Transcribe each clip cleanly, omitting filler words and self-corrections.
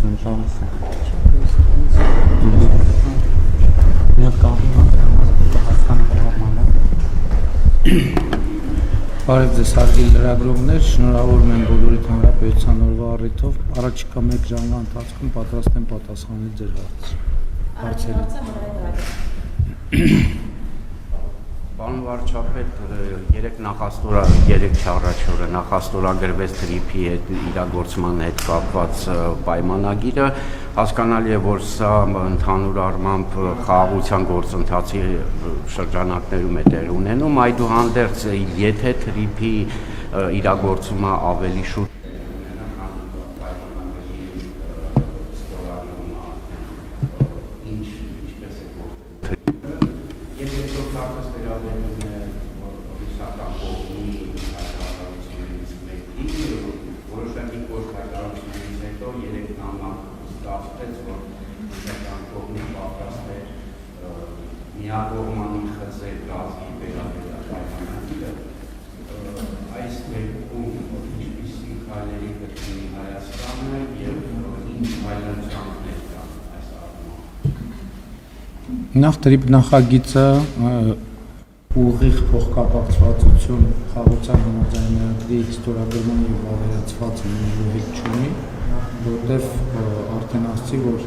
ուզում տալիս Նյատ կապի հասկանալի Բարև ձեզ հարգելի լրագրողներ, շնորհավորում եմ բոլորիդ հանրապետության օրվա առիթով առաջիկա 1 ժամվա ընթացքում պատրաստ եմ պատասխանել ձեր հարցերին Պարոն վարչապետ, 3 առաջ օրը նախաստորագրվեց թրիփի հետ իրագործման հետ կապված պայմանագիրը, հասկանալի է, որ սա ընդհանուր առմամբ խաղաղության գործընթացի շրջանակներում է տեղ ունենում, այդուհանդերձ, եթե թրիփի իրագործումը ավելի շուտ միակողմանի խզեր գազի վերաբերյալ պայմանագիրը այս դեպքում ինչպիսի քայլերի կրկնի Հայաստանը եւ ինչ այլընտրանքներ կան այս առումով Նախ թրիփ նախագիծը ուղիղ փոխկապակցվածություն խաղաղության համաձայնագրի ստորագրման եւ ավելացված նույնիսկ չունի, որտեղ արդեն ասացի, որ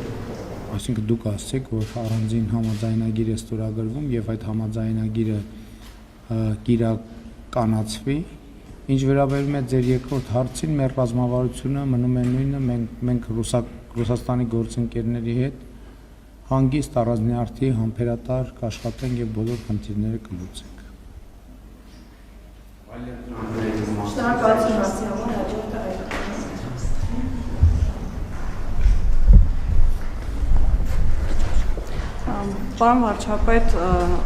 Այսինքն դուք ասացիք, որ առանձին համաձայնագիր է ստորագրվում եւ այդ համաձայնագիրը կիրականացվի։ Ինչ վերաբերում է ձեր երկրորդ հարցին, մեր ռազմավարությունը մնում է նույնը, մենք Ռուսաստանի գործընկերների հետ հանգիստ առանձնյարդի համբերատար կաշխատենք եւ բոլոր խնդիրները կլուծենք։ Պարոն վարչապետ,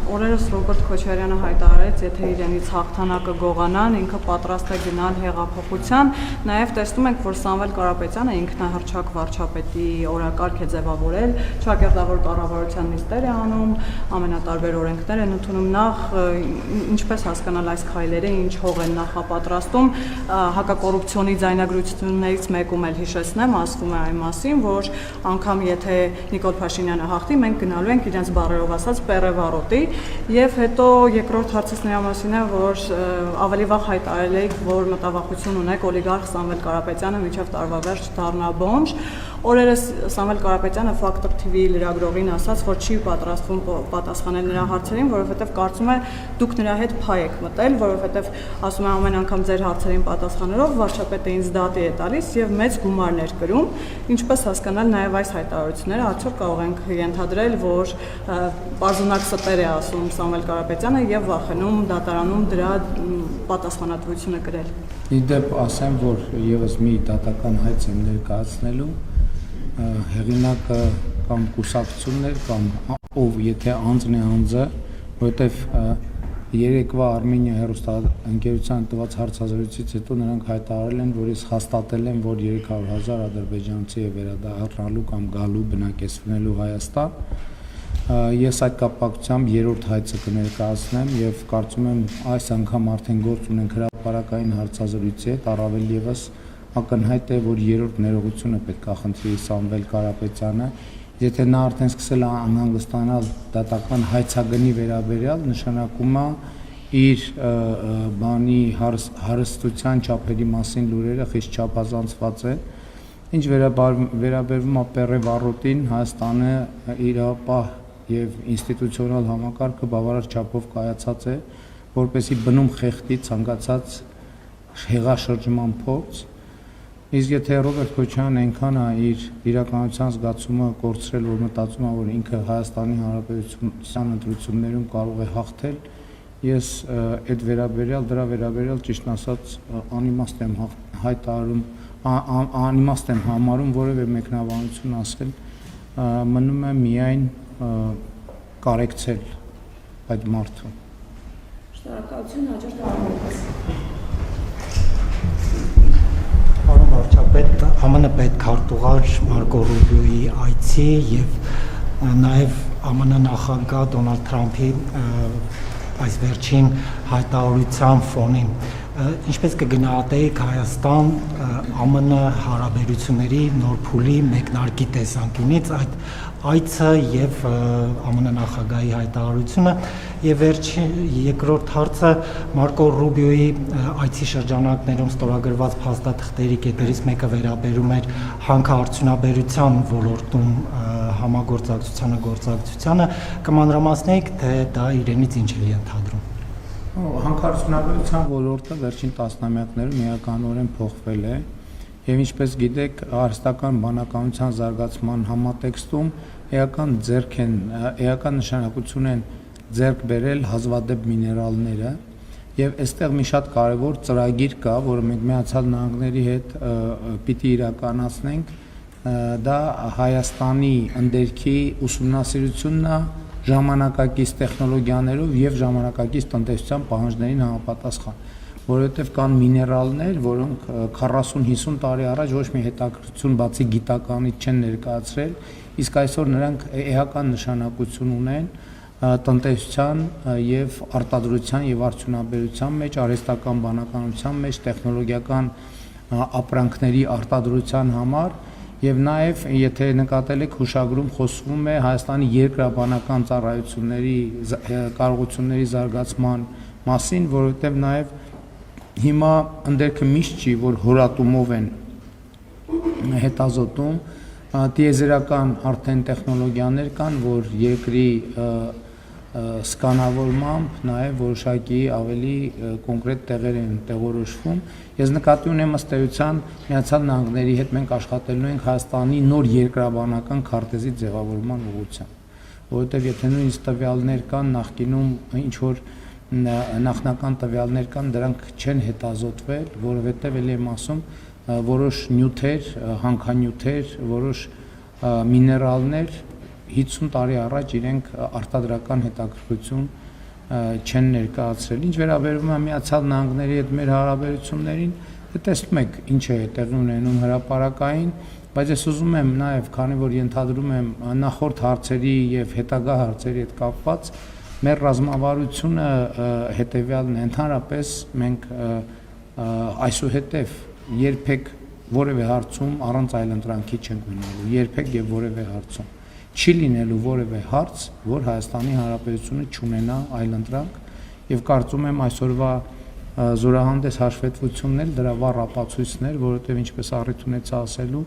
օրերս Ռոբերտ Քոչարյանը հայտարարեց, եթե իրենից հաղթանակը գողանան, ինքը պատրաստ է գնալ հեղափոխության, նաև տեսնում ենք, որ Սամվել Կարապետյանը ինքնահռչակ վարչապետի օրակարգ է ձևավորել, ճակերտավոր կառավարության նիստեր է անում, ամենատարբեր օրենքներ են ընդունում, նախ ինչպես հասկանալ այս քայլերը, ինչ հող են նախապատրաստում, հակակոռուպցիոնի ձայնագրություններից մեկում էլ հիշեցնեմ, ասվում է այն մասին, որ անգամ եթե Նիկոլ Փաշինյանը հաղթի, մենք գնալու ենք իրենց բառերով ասած պերևարոտի եւ հետո երկրորդ հարցս նրա մասին է, որ ավելի վաղ հայտարարել եք, որ մտավախություն ունեք օլիգարխ Սամվել Կարապետյանը մինչեւ տարվա վերջ դառնա բոմժ Օրերս Սամվել Կարապետյանը Factor TV լրագրողին ասաց, որ չի պատրաստվում պատասխանել նրա հարցերին, որովհետև կարծում է դուք նրա հետ փայ եք մտել, որովհետև ասում է ամեն անգամ ձեր հարցերին պատասխանելով վարչապետը ինձ դատի է տալիս եւ մեծ գումարներ կրում, ինչպես հասկանալ նաեւ այս հայտարարությունները, արդյոք կարող ենք ենթադրել, որ պարզունակ ստեր է ասում Սամվել Կարապետյանը եւ վախենում դատարանում դրա պատասխանատվությունը կրել։ Իդեպ ասեմ, որ եւս մի դատական հայց եմ ներկայացնելու հեղինակը կամ կուսակցություններ կամ ով եթե անձն է անձը, որովհետև երեկվա Արմենիա հեռուստաընկերության տված հարցազրույցից հետո նրանք հայտարարել են, որ ես հաստատել եմ, որ 300,000 ադրբեջանցի է վերադառնալու կամ գալու բնակեցնելու Հայաստան։ Ես այդ կապակցությամբ երրորդ հայցը կներկայացնեմ եւ կարծում եմ այս անգամ արդեն գործ ունենք հրապարակային հարցազրույցի հետ, առավել եւս ակնհայտ է, որ երրորդ ներողությունը պետք է խնդրի Սամվել Կարապետյանը, եթե նա արդեն սկսել է անհանգստանալ դատական հայցագնի վերաբերյալ, նշանակում է իր բանի հարստության չափերի մասին լուրերը խիստ չափազանցված են, ինչ վերաբերվում է պերևարոտին, Հայաստանը իր ապահ եւ ինստիտուցիոնալ համակարգը բավարար չափով կայացած է, որպեսզի բնում խեղդի ցանկացած հեղաշրջման փորձ Իսկ եթե Ռոբերտ Քոչարյանը այնքան է իր իրականության զգացումը կորցրել, որ մտածում է, որ ինքը Հայաստանի Հանրապետության ընտրություններում կարող է հաղթել, ես այդ դրա վերաբերյալ ճիշտ ասած անիմաստ եմ հայտարարում, անիմաստ եմ համարում որևէ մեկնաբանություն ասել, մնում է միայն կարեկցել այդ մարդուն։ Շնորհակալություն, հաջորդ հարցը։ Վարչապետ ԱՄՆ պետքարտուղար Մարկո Ռուբիոյի այցի եւ նաեւ ԱՄՆ նախագահ Դոնալդ Թրամփի այս վերջին հայտարարության ֆոնին ինչպես կգնահատեիք Հայաստան ԱՄՆ հարաբերությունների նոր փուլի մեկնարկի տեսանկյունից այդ այցը եւ ԱՄՆ նախագահի հայտարարությունը եւ երկրորդ հարցը Մարկո Ռուբիոյի այցի շրջանակներում ստորագրված փաստաթղթերի կետերից մեկը վերաբերում էր հանքարդյունաբերության ոլորտում համագործակցությանը կմանրամասնեիք թե դա իրենից ինչ է ենթադրում։ Հանքարդյունաբերության ոլորտը վերջին տասնամյակներում միականորեն փոխվել է եւ ինչպես գիտեք արհեստական բանականության զարգացման համատեքստում էական նշանակություն են ձեռք բերել հազվադեպ միներալները եւ այստեղ մի շատ կարեւոր ծրագիր կա, որը մենք Միացյալ Նահանգների հետ պիտի իրականացնենք, դա Հայաստանի ընդերքի ուսումնասիրությունն է ժամանակակից տեխնոլոգիաներով եւ ժամանակակից տնտեսության պահանջներին համապատասխան, որովհետեւ կան միներալներ, որոնք 40-50 տարի առաջ ոչ մի հետաքրքրություն բացի գիտականից չեն ներկայացրել, իսկ այսօր նրանք էական նշանակություն ունեն տնտեսության եւ արտադրության եւ արդյունաբերության մեջ, արհեստական բանականության մեջ, տեխնոլոգիական ապրանքների արտադրության համար եւ նաեւ եթե նկատել եք հուշագրում խոսվում է Հայաստանի երկրաբանական ծառայությունների կարողությունների զարգացման մասին, որովհետեւ նաեւ հիմա ընդերքը միշտ չի, որ հորատումով են հետազոտում, տիեզերական արդեն տեխնոլոգիաներ կան, որ երկրի սկանավորմամբ նաև որոշակի ավելի կոնկրետ տեղեր են տեղորոշվում։ Ես նկատի ունեմ ըստ էության Միացյալ Նահանգների հետ մենք աշխատելու ենք Հայաստանի նոր երկրաբանական քարտեզի ձևավորման ուղղությամբ, որովհետև եթե նույնիսկ տվյալներ կան նախկինում ինչ որ նախնական տվյալներ կան, դրանք չեն հետազոտվել, որովհետև ելի եմ ասում որոշ նյութեր, հանքանյութեր, որոշ միներալներ 50 տարի առաջ իրենք արտադրական հետաքրքրություն չեն ներկայացրել։ Ինչ վերաբերում է Միացյալ Նահանգների հետ մեր հարաբերություններին, տեսնում եք ինչ է տեղի ունենում հրապարակային, բայց ես ուզում եմ նաև, քանի որ ենթադրում եմ նախորդ հարցերի եւ հետագա հարցերի հետ կապված, մեր ռազմավարությունը հետեւյալն է, ընդհանրապես մենք այսուհետև երբեք որևէ հարցում առանց այլընտրանքի չենք մնալու, երբեք եւ որևէ հարցում չի լինելու որևէ հարց, որ Հայաստանի Հանրապետությունը չունենա այլընտրանք եւ կարծում եմ այսօրվա զորահանդես հաշվետվությունն դրա վառ ապացույցներ, որովհետեւ ինչպես առիթ ունեցա ասելու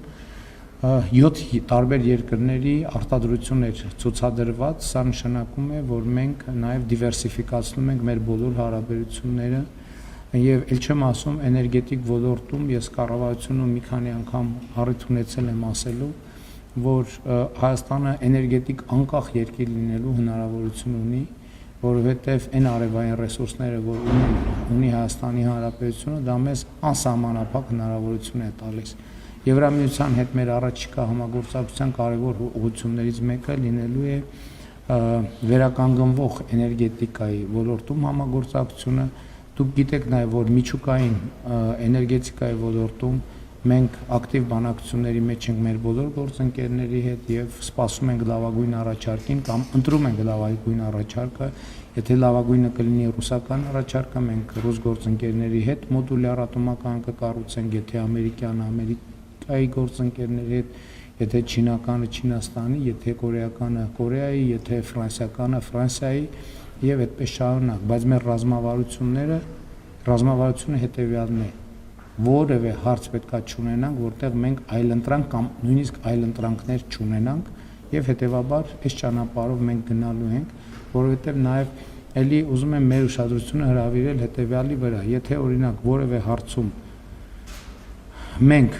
7 տարբեր երկրների արտադրություններ ցուցադրված, սա նշանակում է, որ մենք նաեւ դիվերսիֆիկացնում ենք մեր բոլոր հարաբերությունները եւ ել չեմ ասում էներգետիկ ոլորտում ես կառավարությունում մի քանի անգամ առիթ ունեցել եմ ասելու, որ Հայաստանը էներգետիկ անկախ երկիր լինելու հնարավորություն ունի, որովհետև այն արևային ռեսուրսները, որ ունի Հայաստանի Հանրապետությունը, դա մեզ անսահմանափակ հնարավորություն է տալիս։ Եվրամիության հետ մեր առաջիկա համագործակցության կարևոր ուղղություններից մեկը լինելու է վերականգնվող էներգետիկայի ոլորտում համագործակցությունը։ Դուք գիտեք նաև, որ միջուկային էներգետիկայի ոլորտում մենք ակտիվ բանակցությունների մեջ ենք մեր բոլոր գործընկերների հետ եւ սպասում ենք լավագույն առաջարկին կամ ընտրում ենք լավագույն առաջարկը, եթե լավագույնը կլինի ռուսական առաջարկը, մենք ռուս գործընկերների հետ մոդուլյար ատոմական կկառուցենք, եթե Ամերիկայի գործընկերների հետ, եթե չինականը Չինաստանի, եթե կորեականը Կորեայի, եթե ֆրանսիականը Ֆրանսիայի եւ այդպես շարունակ, բայց մեր ռազմավարությունը հետեւյալն է, որևէ հարց պետքա չունենանք, որտեղ մենք այլընտրանք կամ նույնիսկ այլընտրանքներ չունենանք եւ հետեւաբար այս ճանապարհով մենք գնալու ենք, որովհետեւ նաեւ ելի ուզում եմ մեր ուշադրությունը հրավիրել հետեւյալի վրա, եթե օրինակ որևէ հարցում մենք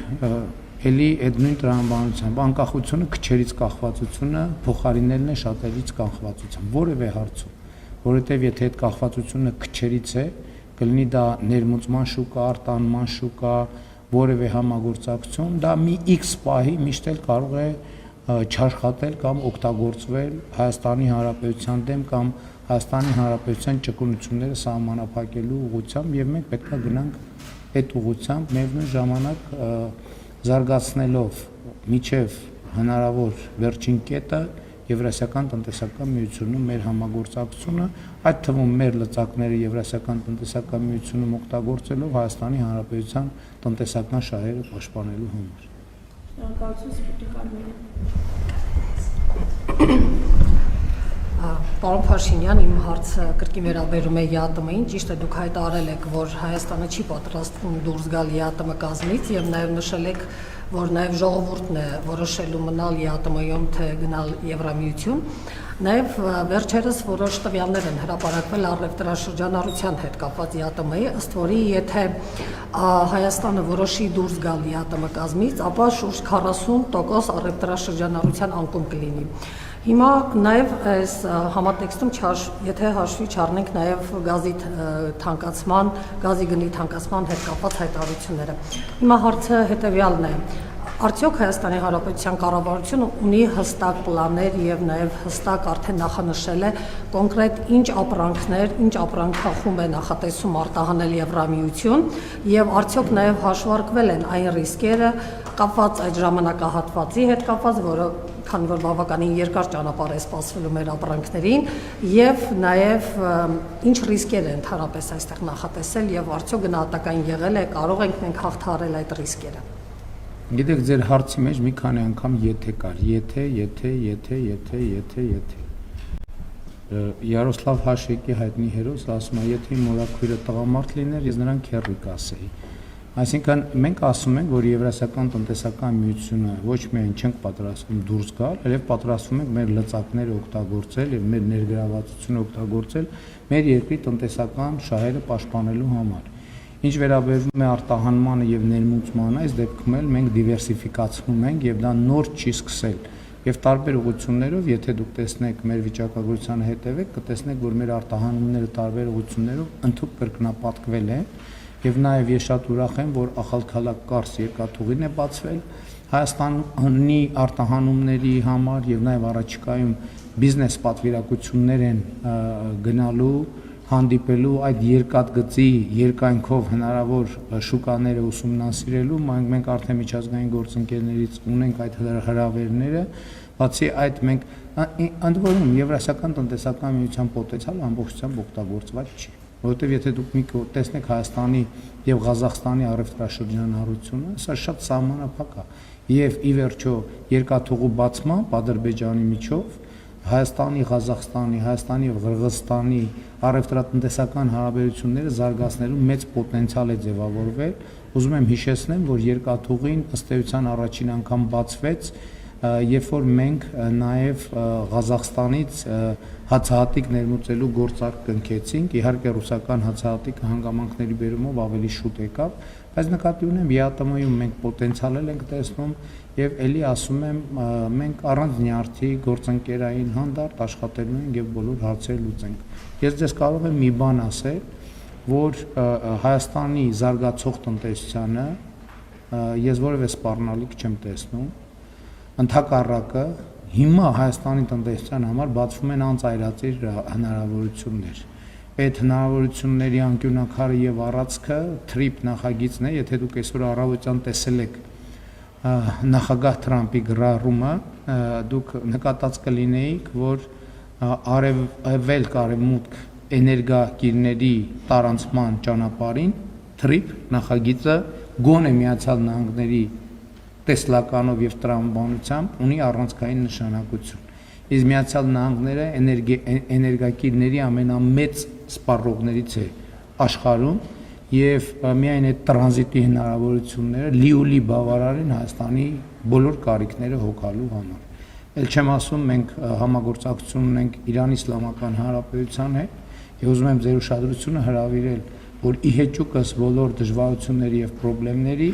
ելի այդ նույն տրամաբանությամբ անկախությունը քչերից կախվածությունը փոխարինելն է շատերից կախվածությամբ որևէ հարցում, որովհետեւ եթե այդ կախվածությունը քչերից է, կլինի դա ներմուծման շուկա, արտանման շուկա, որևէ համագործակցություն, դա մի X պահի միշտ էլ կարող է չաշխատել կամ օգտագործվել Հայաստանի Հանրապետության դեմ կամ Հայաստանի Հանրապետության ճկունությունները սահմանափակելու ուղղությամբ եւ մենք պետք է գնանք այդ ուղղությամբ, միևնույն ժամանակ զարգացնելով միջև հնարավոր վերջին կետը Եվրասիական տնտեսական միությունում մեր համագործակցությունը, այդ թվում մեր լծակները Եվրասիական տնտեսական միությունում օգտագործելով Հայաստանի Հանրապետության տնտեսական շահերը պաշտպանելու համար։ Շնորհակալություն Սպուտնիկ Արմենիա։ Պարոն Փաշինյան, իմ հարցը կրկին վերաբերում է ԵԱՏՄ-ին, ճիշտ է դուք հայտարարել եք, որ Հայաստանը չի պատրաստվում դուրս գալ ԵԱՏՄ կազմից եւ նաեւ նշել եք, որ նաեւ ժողովուրդն է որոշելու մնալ ԵԱՏՄ-ում թե գնալ Եվրամիություն։ Նաեւ վերջերս որոշ տվյալներ են հրապարակվել առևտրաշրջանառության հետ կապված ԵԱՏՄ-ի, ըստ որի եթե Հայաստանը որոշի դուրս գալ ԵԱՏՄ կազմից, ապա շուրջ 40% առևտրաշրջանառության անկում կլինի։ Հիմա նաև այս համատեքստում եթե հաշվի չառնենք նաև գազի թանկացման, գազի գնի թանկացման հետ կապված հայտարարությունները։ Հիմա հարցը հետևյալն է. արդյոք Հայաստանի Հանրապետության կառավարությունը ունի հստակ պլաններ եւ նաև հստակ արդեն նախանշել է կոնկրետ ինչ ապրանքներ, ինչ ապրանքախումբ է նախատեսում արտահանել Եվրամիություն եւ արդյոք նաև հաշվարկվել են այն ռիսկերը կապված այդ ժամանակահատվածի հետ կապված, որը քանի որ բավականին երկար ճանապարհ է սպասվելու մեր ապրանքներին եւ նաեւ ինչ ռիսկեր են ընդհանրապես այստեղ նախատեսել եւ արդյոք գնահատական եղել է, կարող ենք մենք հաղթահարել այդ ռիսկերը։ Գիտեք, ձեր հարցի մեջ մի քանի անգամ եթե կար, եթե։ Յարոսլավ Հաշեկի հայտնի հերոս ասում է, եթե իմ մորաքույրը տղամարդ լիներ, ես նրան քեռի կասեի։ Այսինքն մենք ասում ենք, որ Եվրասիական տնտեսական միությունը ոչ միայն չենք պատրաստվում դուրս գալ, այլև պատրաստվում ենք մեր լծակները օգտագործել եւ մեր ներգրավվածությունը օգտագործել մեր երկրի տնտեսական շահերը պաշտպանելու համար։ Ինչ վերաբերում է արտահանմանը եւ ներմուծմանը, այս դեպքում էլ մենք դիվերսիֆիկացնում ենք եւ դա նոր չի սկսել։ Եվ տարբեր ուղղություններով, եթե դուք տեսնեք մեր վիճակագրությանը հետևեք, կտեսնեք, որ մեր արտահանումները տարբեր ուղղություններով ընդհանուր կրկնապատկվել են։ Եվ նաև ես շատ ուրախ եմ, որ Ախալքալակ Կարս երկաթուղին է բացվել Հայաստանի արտահանումների համար եւ նաև առաջիկայում բիզնես պատվիրակություններ են գնալու, հանդիպելու այդ երկաթգծի երկայնքով հնարավոր շուկաները ուսումնասիրելու, մենք արդեն միջազգային գործընկերներից ունենք այդ հրավերները, բացի այդ մենք ընդ որում Եվրասիական տնտեսական միության պոտենցիալը ամբողջությամբ օգտագործված չի։ Որովհետև եթե դուք մի տեսնեք Հայաստանի եւ Ղազախստանի առևտրաշրջանառությունը, սա շատ սահմանափակ է եւ ի վերջո երկաթուղու բացման Ադրբեջանի միջով Հայաստանի, Ղազախստանի, Հայաստանի եւ Ղրղызստանի առևտրատնտեսական հարաբերությունները զարգացնելու մեծ պոտենցիալ է ձևավորվել։ Ուզում եմ հիշեցնեմ, որ երկաթուղին ըստ էության առաջին անգամ բացվեց երբ որ մենք նաև Ղազախստանից հացահատիկ ներմուծելու գործարք կնքեցինք, իհարկե ռուսական հացահատիկը հանգամանքների բերումով ավելի շուտ եկավ, բայց նկատի ունեմ ԵԱՏՄ-ում մենք պոտենցիալ ենք տեսնում եւ ելի ասում եմ մենք առանց նյարդի գործընկերային հանդարտ աշխատելու ենք եւ բոլոր հարցերը լուծենք։ Ես ձեզ կարող եմ մի բան ասել, որ Հայաստանի զարգացող տնտեսությանը ես որևէ սպառնալիք չեմ տեսնում։ Ընդհակառակը հիմա Հայաստանի տնտեսության համար բացվում են անծայրածիր հնարավորություններ։ Այդ հնարավորությունների անկյունակարը եւ առածքը TRIP նախագիծն է, եթե դուք այսօր առավոտյան տեսել եք նախագահ Թրամփի գրառումը, դուք նկատած կլինեիք, որ արևելք-արևմուտք էներգակիրների տարանցման ճանապարհին TRIP նախագիծը գոնե Միացյալ Նահանգների տեսլականով եւ տրամաբանությամբ ունի առանցքային նշանակություն։ Իսկ Միացյալ Նահանգները էներգակիրների ամենամեծ սպառողներից է աշխարհում եւ միայն այդ տրանզիտի հնարավորությունները լիուլի բավարար են Հայաստանի բոլոր կարիքները հոգալու համար։ Էլ չեմ ասում մենք համագործակցություն ունենք Իրանի Իսլամական Հանրապետության հետ եւ ուզում եմ ձեր ուշադրությունը հրավիրել որ իհեճուկս բոլոր դժվարությունների եւ խնդիրների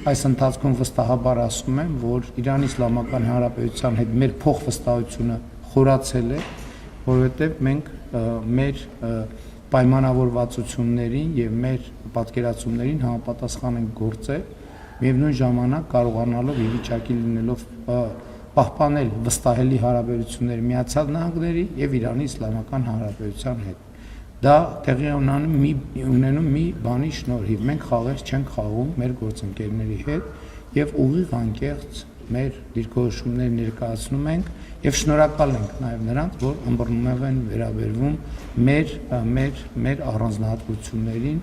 այս ընթացքում վստահաբար ասում եմ, որ Իրանի Իսլամական Հանրապետության հետ մեր փոխվստահությունը խորացել է, որովհետեւ մենք մեր պայմանավորվածություններին եւ մեր պատկերացումներին համապատասխան ենք գործել, միևնույն ժամանակ կարողանալով ի վիճակի լինելով պահպանել վստահելի հարաբերություններ Միացյալ Նահանգների եւ Իրանի Իսլամական Հանրապետության հետ։ Դա տեղի ունենում մի բանի շնորհիվ։ Մենք խաղեր չենք խաղում մեր գործընկերների հետ եւ ուղիղ անկեղծ մեր դիրքորոշումներ ներկայացնում ենք եւ շնորհակալ ենք նաեւ նրանց, որ ըմբռնումով են վերաբերվում մեր առանձնահատկություններին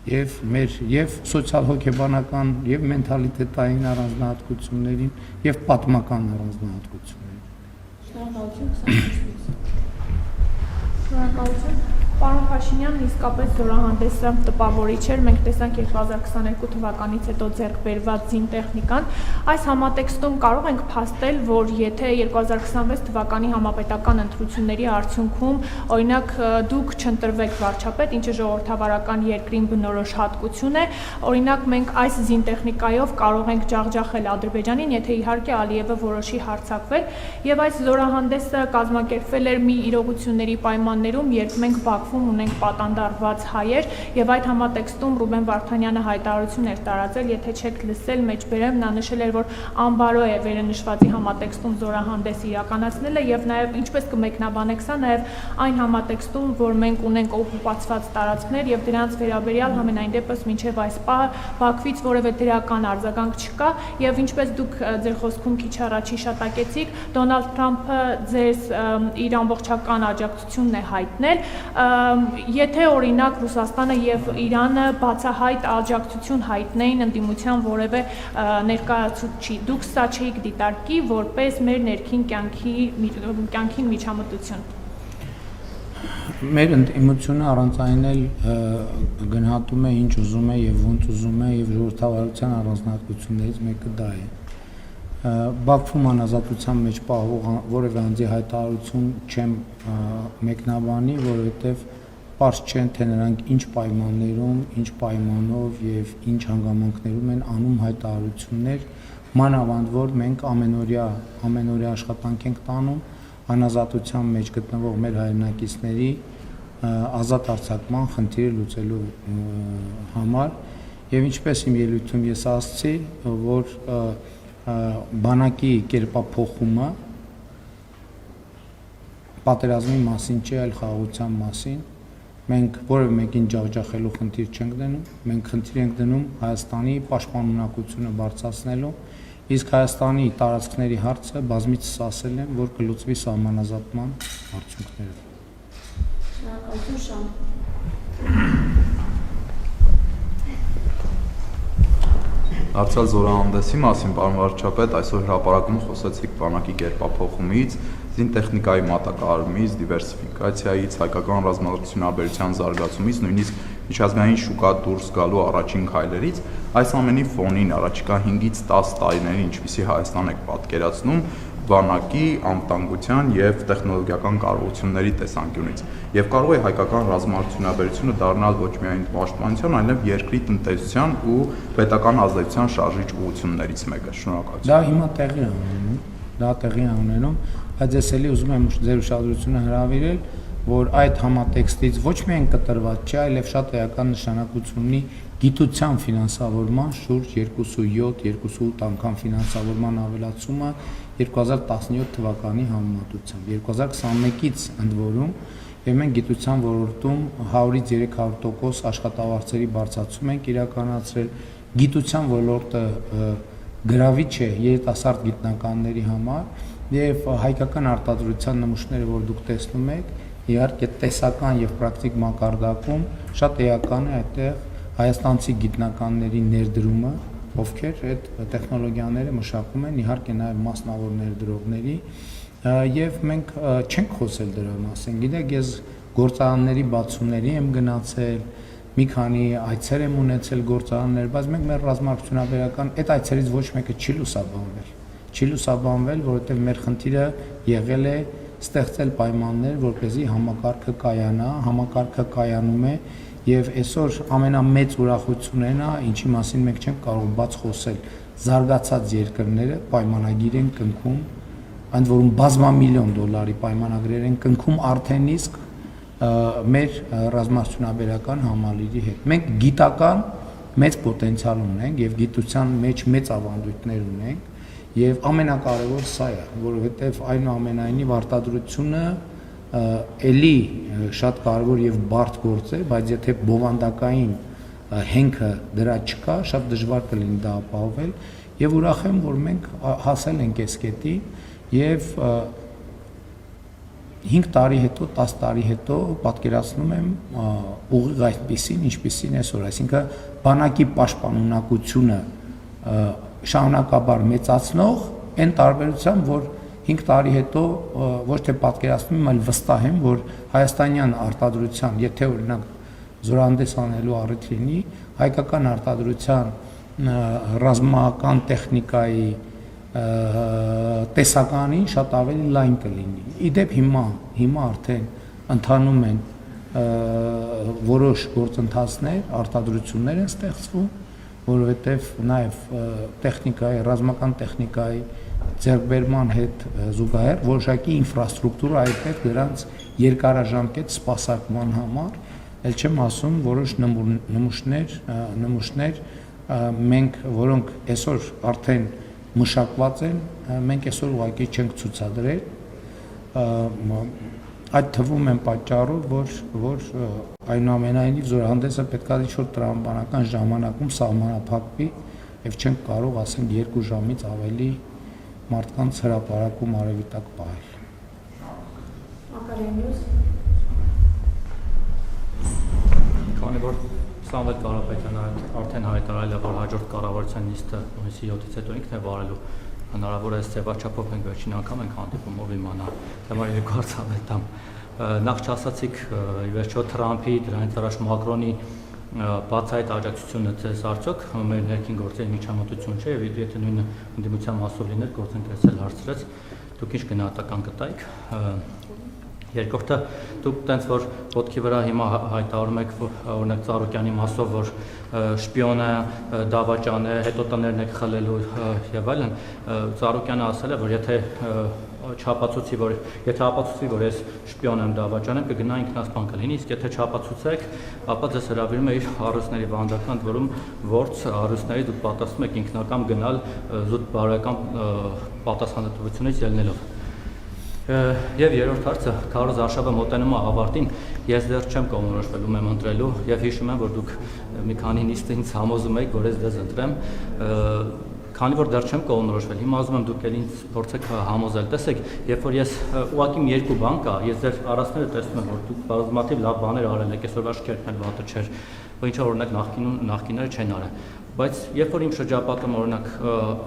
եւ սոցիալ-հոգեբանական եւ մենթալիտետային առանձնահատկություններին եւ պատմական առանձնահատկություններին։ Շնորհակալություն։ Պարոն Փաշինյան, իսկապես զորահանդեսը տպավորիչ էր։ Մենք տեսանք 2022 թվականից հետո ձեռք բերված զինտեխնիկան։ Այս համատեքստում կարող ենք փաստել, որ եթե 2026 թվականի համապետական ընտրությունների արդյունքում, օրինակ, դուք չընտրվեք վարչապետ, ինչը ժողովրդավարական երկրին բնորոշ հատկություն է, օրինակ մենք այս զինտեխնիկայով կարող ենք ջախջախել Ադրբեջանին, եթե իհարկե Ալիևը որոշի հարձակվել, եւ այս զորահանդեսը կազմակերպվել էր մի իրողությունների պայմաններում, երբ մենք Բաքվում ունենք պատանդարված հայեր եւ այդ համատեքստում Ռուբեն Վարդանյանը հայտարարություն էր տարածել, եթե չեք լսել, մեջբերեմ, նա նշել էր, որ անբարո է վերընշվածի համատեքստում զորահանդես իրականացնելը եւ նաեւ ինչպես կմեկնաբանեք սա, նաեւ այն համատեքստում, որ մենք ունենք օկուպացված տարածքներ եւ դրանց վերաբերյալ համենայն դեպս մինչեւ այս պահը Բաքվից որևէ դրական արձագանք չկա եւ ինչպես դուք ձեր խոսքում քիչ առաջ հիշատակեցիք, Դոնալդ Թրամփը ձեզ իր ամբողջական աջակցությունն է հայտնել, եթե օրինակ Ռուսաստանը եւ Իրանը բացահայտ աջակցություն հայտնեին ընդդիմության որևէ ներկայացուցիչի, դուք սա չէիք դիտարկի որպես մեր ներքին կյանքին միջամտություն։ Մեր ընդդիմությունը առանց այն էլ գնահատում է ինչ ուզում է եւ ոնց ուզում է եւ ժողովրդավարության առանձնահատկություններից մեկը դա է։ Բաքվում անազատության մեջ պահող որևէ անձի հայտարարություն չեմ մեկնաբանի, որովհետեւ պարզ չեն թե նրանք ինչ պայմաններում, ինչ պայմանով եւ ինչ հանգամանքներում են անում հայտարարություններ, մանավանդ որ մենք ամենօրյա աշխատանք ենք տանում անազատության մեջ գտնվող մեր հայրենակիցների ազատ արձակման խնդիրը լուծելու համար եւ ինչպես իմ ելույթում ես ասացի, որ բանակի կերպափոխումը պատերազմի մասին չէ, այլ խաղաղության մասին։ Մենք որևէ մեկին ջախջախելու խնդիր չենք դնում, մենք խնդիր ենք դնում Հայաստանի պաշտպանունակությունը բարձրացնելու, իսկ Հայաստանի տարածքների հարցը բազմիցս ասել եմ, որ կլուծվի սահմանազատման արդյունքներով։ Շնորհակալություն, Շան։ Դարձյալ զորահանդեսի մասին, պարոն վարչապետ, այսօր հրապարակում խոսեցիք բանակի կերպափոխումից, զինտեխնիկայի մատակարարումից, դիվերսիֆիկացիայից, հայկական ռազմավարության զարգացումից, նույնիսկ միջազգային շուկա դուրս գալու առաջին քայլերից, այս ամենի ֆոնին առաջիկա 5-ից 10 տարիների ինչպիսի Հայաստան եք պատկերացնում բանակի անվտանգության եւ տեխնոլոգիական կարողությունների տեսանկյունից եւ կարող է հայկական ռազմավարությունը դառնալ ոչ միայն պաշտպանության, այլև երկրի տնտեսության ու պետական ազդեցության շարժիչ ուղղություններից մեկը։ Շնորհակալություն։ Դա հիմա տեղի ունենում, բայց ես էլի ուզում եմ ձեր ուշադրությունը հրավիրել, որ այդ համատեքստից ոչ միայն կտրված չէ, այլև շատ էական նշանակություն ունի գիտության ֆինանսավորման շուրջ 2.7-2.8 անգամ ֆինանսավորման ավելացումը 2017 թվականի համեմատությամբ 2021-ից ընդ որում եւ մենք գիտության ոլորտում 100-ից 300% աշխատավարձերի բարձրացում ենք իրականացրել գիտության ոլորտը գրավիչ է երիտասարդ գիտնականների համար եւ հայկական արտադրության նմուշները, որ դուք տեսնում եք, իհարկե տեսական եւ պրակտիկ մակարդակում շատ էական է այդտեղ հայաստանցի գիտնականների ներդրումը, ովքեր այդ տեխնոլոգիաները մշակում են, իհարկե նաեւ մասնավոր ներդրողների եւ մենք չենք խոսել դրա մասին։ Գիտեք, ես գործարանների բացումների եմ գնացել, մի քանի այցեր եմ ունեցել գործարաններ, բայց մենք մեր ռազմավարությունաբերական այդ այցերից ոչ մեկը չի լուսաբանվել, որովհետեւ մեր խնդիրը եղել է ստեղծել պայմաններ, որպեսզի համակարգը կայանա, համակարգը կայանում է եւ այսօր ամենամեծ ուրախությունն է, ինչի մասին մենք չենք կարող բաց խոսել, զարգացած երկրները պայմանագիր են կնքում, ընդ որում բազմամիլիոն դոլարի պայմանագրեր են կնքում արդեն իսկ մեր ռազմավարությունաբերական համալիրի հետ։ Մենք գիտական մեծ պոտենցիալ ունենք եւ գիտության մեջ մեծ ավանդույթներ ունենք եւ ամենակարևոր սա է, որովհետեւ այնուամենայնիվ արտադրությունը էլի շատ կարևոր եւ բարդ գործ է, բայց եթե բովանդակային հենքը դրա չկա, շատ դժվար կլինի դա ապահովել եւ ուրախ եմ, որ մենք հասել ենք այս կետի եւ 5 տարի հետո, 10 տարի հետո պատկերացնում եմ ուղիղ այդպիսին, ինչպիսին այսօր, այսինքն բանակի պաշտպանունակությունը շարունակաբար մեծացնող այն տարբերությամբ, որ 5 տարի հետո ոչ թե պատկերացնում եմ, այլ վստահ եմ, որ հայաստանյան արտադրության, եթե օրինակ զորահանդես անելու առիթ լինի, հայկական արտադրության ռազմական տեխնիկայի տեսականին շատ ավելի լայն կլինի։ Իդեպ հիմա արդեն ընթանում են որոշ գործընթացներ, արտադրություններ են ստեղծվում, որովհետև նաև տեխնիկայի, ռազմական տեխնիկայի ձեռքբերման հետ զուգահեռ որոշակի ինֆրաստրուկտուրա այդտեղ դրանց երկարաժամկետ սպասարկման համար, ել չեմ ասում որոշ նմուշներ մենք, որոնք այսօր արդեն մշակված են, մենք այսօր ուղղակի չենք ցուցադրել, այդ թվում են պատճառով, որ այնուամենայնիվ զորահանդեսը պետք է ինչ-որ տրամաբանական ժամանակում սահմանափակվի եւ չենք կարող, ասենք, 2 ժամից ավելի մարդկանց հրապարակում արևի տակ պահել։ Քանի որ Սամվել Կարապետյանը արդեն հայտարարել է, որ հաջորդ կառավարության նիստը հունիսի 7-ից հետո ինքն է վարելու, հնարավոր է ձևաչափով մենք վերջին անգամ ենք հանդիպում, ով իմանա, դեմար 2 հարցավել տամ։ Նախ չասացիք, ի վերջո Թրամփի, դրանից առաջ Մակրոնի բացահայտ աջակցությունը ձեզ արդյոք մեր ներքին գործերի միջամտություն չէ, եւ եթե նույնը ընդդիմության մասով լիներ, գործընկերս էլ հարցրեց, դուք ինչ գնահատական կտայիք։ Երկրորդը դուք տենց որ ոտքի վրա հիմա հայտարարում եք օրինակ Ծառուկյանի մասով, որ շպիոնը դավաճան է, հետո տներն եք խլելու եւ այլն, Ծառուկյանը ասել է, որ եթե չապացուցի, որ ես շպիոն եմ, դավաճան եմ, կգնա ինքնասպան կլինի, իսկ եթե չապացուցեք, ապա ձեզ հրավիրում է իր առյուծների վանդական, որում որց առյուծների դուք պատասխանում եք ինքնակամ գնալ զուտ բարոյական պատասխանատվությունից ելնելով։ Եվ երրորդ հարցը, Քարոզ Արշավը մոտենում է ավարտին, ես դեռ չեմ կողմնորոշվելու եմ ընտրելու եւ հիշում եմ, որ դուք մի քանի նիստ ինձ համոզում եք, որ ես դες ընտրեմ, քանի որ դեռ չեմ կողմնորոշվել, հիմա ուզում եմ դուք էլ ինձ փորձեք համոզել, տեսեք, երբ որ ես ուղղակի մի երկու բան կա, ես ձեր առածները տեսնում եմ, որ դուք բազմաթիվ լավ բաներ արել եք, այսօրվա շքերթն էլ վատը չէր, որ ինչա օրինակ նախկինները չեն արել, բայց երբ որ իմ շրջապատում օրինակ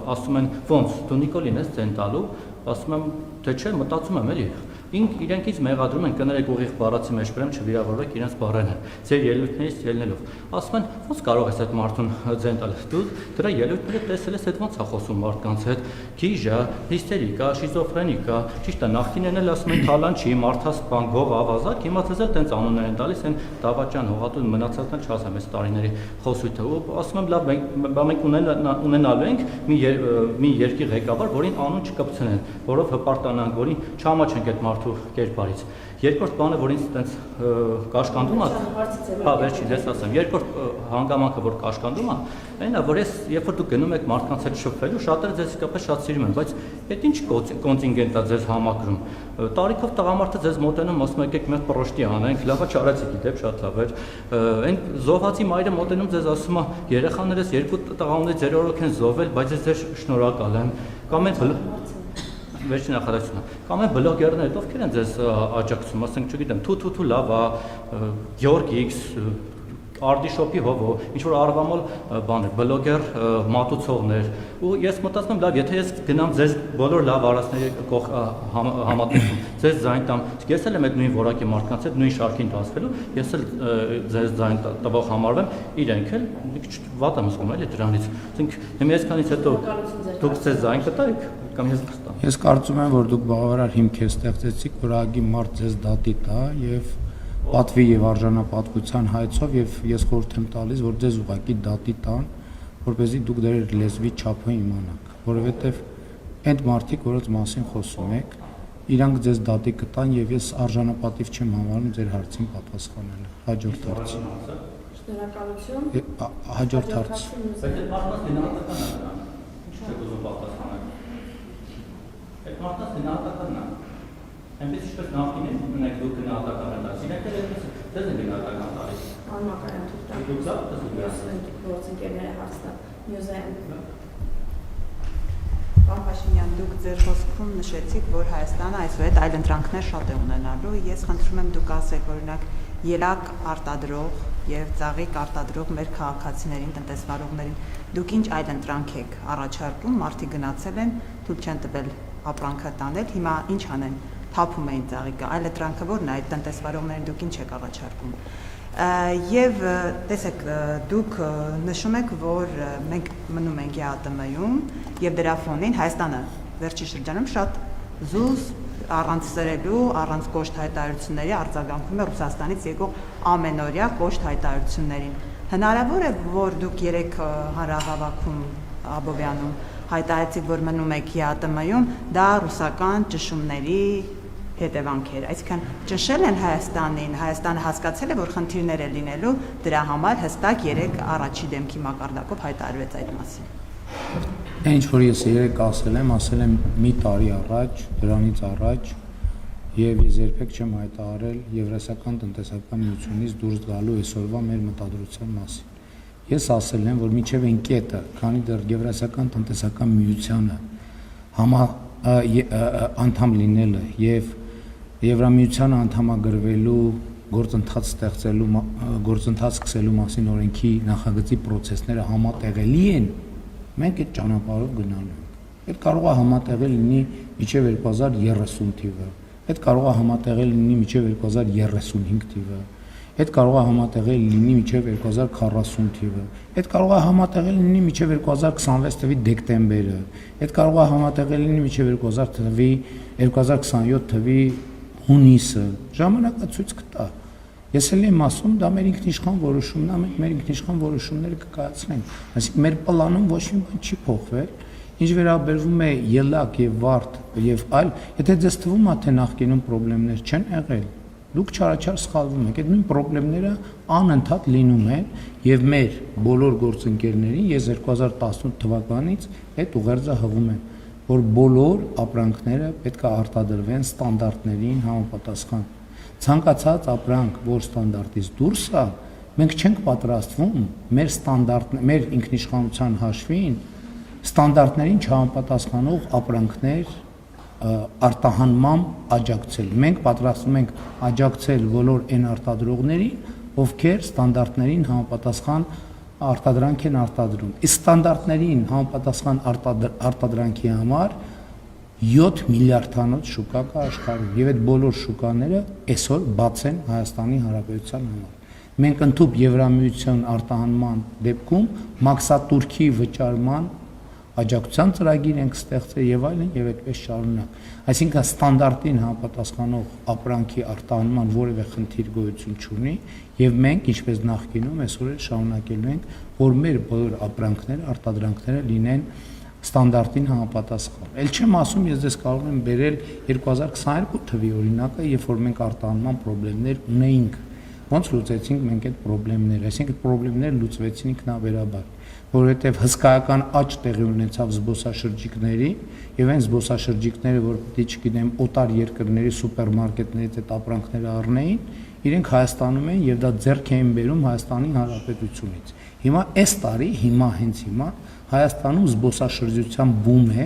ասում են, ոնց դու Նիկոլին ես ցեն տալու, ասում եմ, թե չէ, մտածում եմ էլի, իրենքից մեղադրում են կներեք ուղիղ բառացի մեջ բերեմ չվիրավորվեք իրենց բառերն են, ձեր ելույթներից ելնելով, ասում են, ոնց կարող ես այդ մարդուն ձեն տալ, դու դրա ելույթները տեսել ես, այդ ոնց է խոսում մարդկանց հետ, գիժա, հիստերիկա, շիզոֆրենիկա, ճիշտ է, նախկիններն էլ ասում են թալան չի, մարդասպան, գող, ավազակ, հիմա ձեզ էլ տենց անուններ են տալիս, այն դավաճան, հողատու մնացածն չասեմ այս տարիների խոսույթը, ու ասում եմ, լավ, մենք ունենալու ենք մի երկիր ղեկավար, որին անուն չկպցնեն, որով հպարտանանք, որին չամաչենք այդ մարդու կերպարից։ Երկրորդ բանը, որ ինձ այտենց կաշկանդում է, հա, վերջին ես ասեմ, երկրորդ հանգամանքը, որ կաշկանդում է, այն է, որ ես, երբ որ դուք գնում եք մարդկանց հետ շփվելու, շատերը ձեզ իսկապես շատ սիրում են, բայց այդ ինչ կոնտինգենտ է ձեզ համակրում։ Տարիքով տղամարդը ձեզ մոտենում, ասում եք, մի հատ պրոշտի անենք, լավա չարեցիք, իդեպ շատ լավ էր։ Այն զոհվածի մայրը մոտենում ձեզ ասում է, երեխաներս 2 տղաունից ձեր օրոք են զոհվել, բայց ես ձեր շնորհակալ եմ։ Կամ այն վերջին նախադասությունը, կամ այն բլոգերներ, ովքեր են ձեզ աջակցում, ասենք, չգիտեմ, թու լավ է, Գյորգ X, Արդիշոպի հովո, ինչ-որ արվամոլ բաներ, բլոգեր, մատուցողներ, ու ես մտածում եմ, լավ, եթե ես գնամ ձեզ բոլոր լավ արածների համատեսում, ձեզ ձայն տամ, ես էլ եմ այդ նույն որակի մարդկանց հետ նույն շարքին դասվելու, ես էլ ձեզ ձայն տվող համարվեմ, իրենք էլ մի քիչ վատ եմ զգում էլի դրանից, ասենք, հիմա այսքանից հետո դուք ձեզ ձայն կտայիք, կամ ես կստամ։ Ես կարծում եմ, որ դուք բավարար հիմք ստեղծեցիք, որ ագի մարդ ձեզ դատի տա եւ պատվի եւ արժանապատվության հայցով եւ ես խորհուրդ եմ տալիս, որ ձեզ ուղակի դատի տան, որպեսզի դուք դեր լեզվի չափը իմանաք, որովհետեւ այդ մարդիկ, որոնց մասին խոսում եք, իրանք ձեզ դատի կտան եւ ես արժանապատիվ չեմ համարում ձեր հարցին պատասխանելը։ Հաջորդ հարց։ Շնորհակալություն։ Հաջորդ հարց։ Բայց այդ մարդկանց գնահատականն է դրան։ Ինչ չեք ուզում պատասխանել։ Այդ մարդկանց գնահատականն է։ Այնպես ինչպես նախկինում ունենք դուք գնահատական տալիս, իրենք էլ դες են գնահատական տալիս։ Անմակարան թուղթ։ Դուք ցավ դες Ես ենք գործընկերները հարցնա։ Մյուզեում։ Պարոն Փաշինյան, դուք ձեր խոսքում նշեցիք, որ Հայաստանը այսուհետ այլ ընտրանքներ շատ է ունենալու։ Ես խնդրում եմ դուք ասեք, օրինակ, ելակ արտադրող եւ ծաղիկ արտադրող մեր քաղաքացիներին, տնտեսվարողներին, դուք ինչ այլ ընտրանք եք առաջարկում, մարդիկ գնացել են, թույլ չեն տվել ապրանքը տանել, հիմա ինչ անեն, թափում էին ծաղիկը, այլ ընտրանքը որն է, այդ տնտեսվարողներին դուք ինչ եք առաջարկում։ Եվ տեսեք, դուք նշում եք, որ մենք մնում ենք ԵԱՏՄ-ում եւ դրա ֆոնին Հայաստանը վերջի շրջանում շատ զուզ առանց սրելու, առանց կոշտ հայտարարությունների արձագանքում է Ռուսաստանից եկող ամենօրյա կոշտ հայտարարություններին։ Հնարավոր է, որ դուք երեք հանրահավաքում Աբովյանում հայտարարեցիք, որ մնում եք ԵԱՏՄ-ում, դա ռուսական ճնշումների հետևանքեր, այսինքն ճնշել են Հայաստանին, Հայաստանը հասկացել է, որ խնդիրներ է լինելու, դրա համար հստակ երեք առաջի դեմքի մակարդակով հայտարարվեց այդ մասին։ Ինչ որ ես երեք ասել եմ մի տարի առաջ, դրանից առաջ, եւ ես երբեք չեմ հայտարարել Եվրասիական տնտեսական միությունից դուրս գալու այսօրվա մեր մտադրության մասին։ Ես ասել եմ, որ մինչև այն կետը, քանի դեռ Եվրասիական տնտեսական միությանը անդամ լինելը եւ Եվրամիությանը անդամագրվելու գործընթաց սկսելու մասին օրենքի նախագծի process-ները համատեղելի են, մենք այդ ճանապարհով գնալու ենք։ Այդ կարող է համատեղել լինի մինչև 2030 թիվը, այդ կարող է համատեղել լինի մինչև 2035 թիվը, այդ կարող է համատեղել լինի մինչև 2040 թիվը, այդ կարող է համատեղել լինի մինչև 2026 թվի դեկտեմբերը, այդ կարող է համատեղել լինի մինչև 2027 թվի հունիսը, ժամանակացույց կտա։ Ես էլ եմ ասում, դա մեր ինքնիշխան որոշումն է, մենք մեր ինքնիշխան որոշումները կկայացնենք։ Այսինքն մեր պլանում ոչ մի բան չի փոխվել։ Ինչ վերաբերվում է ելակ եւ վարդ եւ այլ, եթե ձեզ թվում է, թե նախկինում խնդիրներ չեն եղել, դուք չարաչար սխալվում եք։ Այդ նույն խնդիրները անընդհատ լինում են եւ մեր բոլոր գործընկերներին ես 2018 թվականից այդ ուղերձը հղում եմ, որ բոլոր ապրանքները պետք է արտադրվեն ստանդարտներին համապատասխան։ Ցանկացած ապրանք, որ ստանդարտից դուրս է, մենք չենք պատրաստվում մեր ինքնիշխանության հաշվին ստանդարտներին չհամապատասխանող ապրանքներ արտահանման աջակցել։ Մենք պատրաստվում ենք աջակցել բոլոր այն արտադրողներին, ովքեր ստանդարտներին համապատասխան արտադրանք են արտադրում։ Իսկ ստանդարտներին համապատասխան արտադրանքի համար 7 միլիարդանոց շուկա կա աշխարհում եւ այդ բոլոր շուկաները այսօր բաց են Հայաստանի Հանրապետության համար։ Մենք ընդհանուր Եվրամիության արտահանման դեպքում մաքսատուրքի վճարման աջակցության ծրագիր ենք ստեղծել եւ այլն եւ այդպես շարունակ։ Այսինքն ստանդարտին համապատասխանող ապրանքի արտահանման որևէ խնդիր գոյություն չունի եւ մենք ինչպես նախկինում այսօր էլ շարունակելու ենք, որ մեր բոլոր ապրանքները, արտադրանքները լինեն ստանդարտին համապատասխան։ Էլ չեմ ասում, ես դες կարող եմ բերել 2022 թվի օրինակը, երբ որ մենք արտահանման խնդիրներ ունեինք։ Ոնց լուծեցինք մենք այդ խնդիրները, այսինքն այդ խնդիրները լուծվեցին ինքնաբերաբար, որովհետև հսկայական աճ տեղի ունեցավ զբոսաշրջիկների եւ այն զբոսաշրջիկները, որ պիտի չգիտեմ օտար երկրների սուպերմարկետներից այդ ապրանքները առնեին, իրենք Հայաստանում են եւ դա ձեռք էին բերում Հայաստանի Հանրապետությունից։ Հիմա այս տարի, հենց հիմա Հայաստանում զբոսաշրջության բում է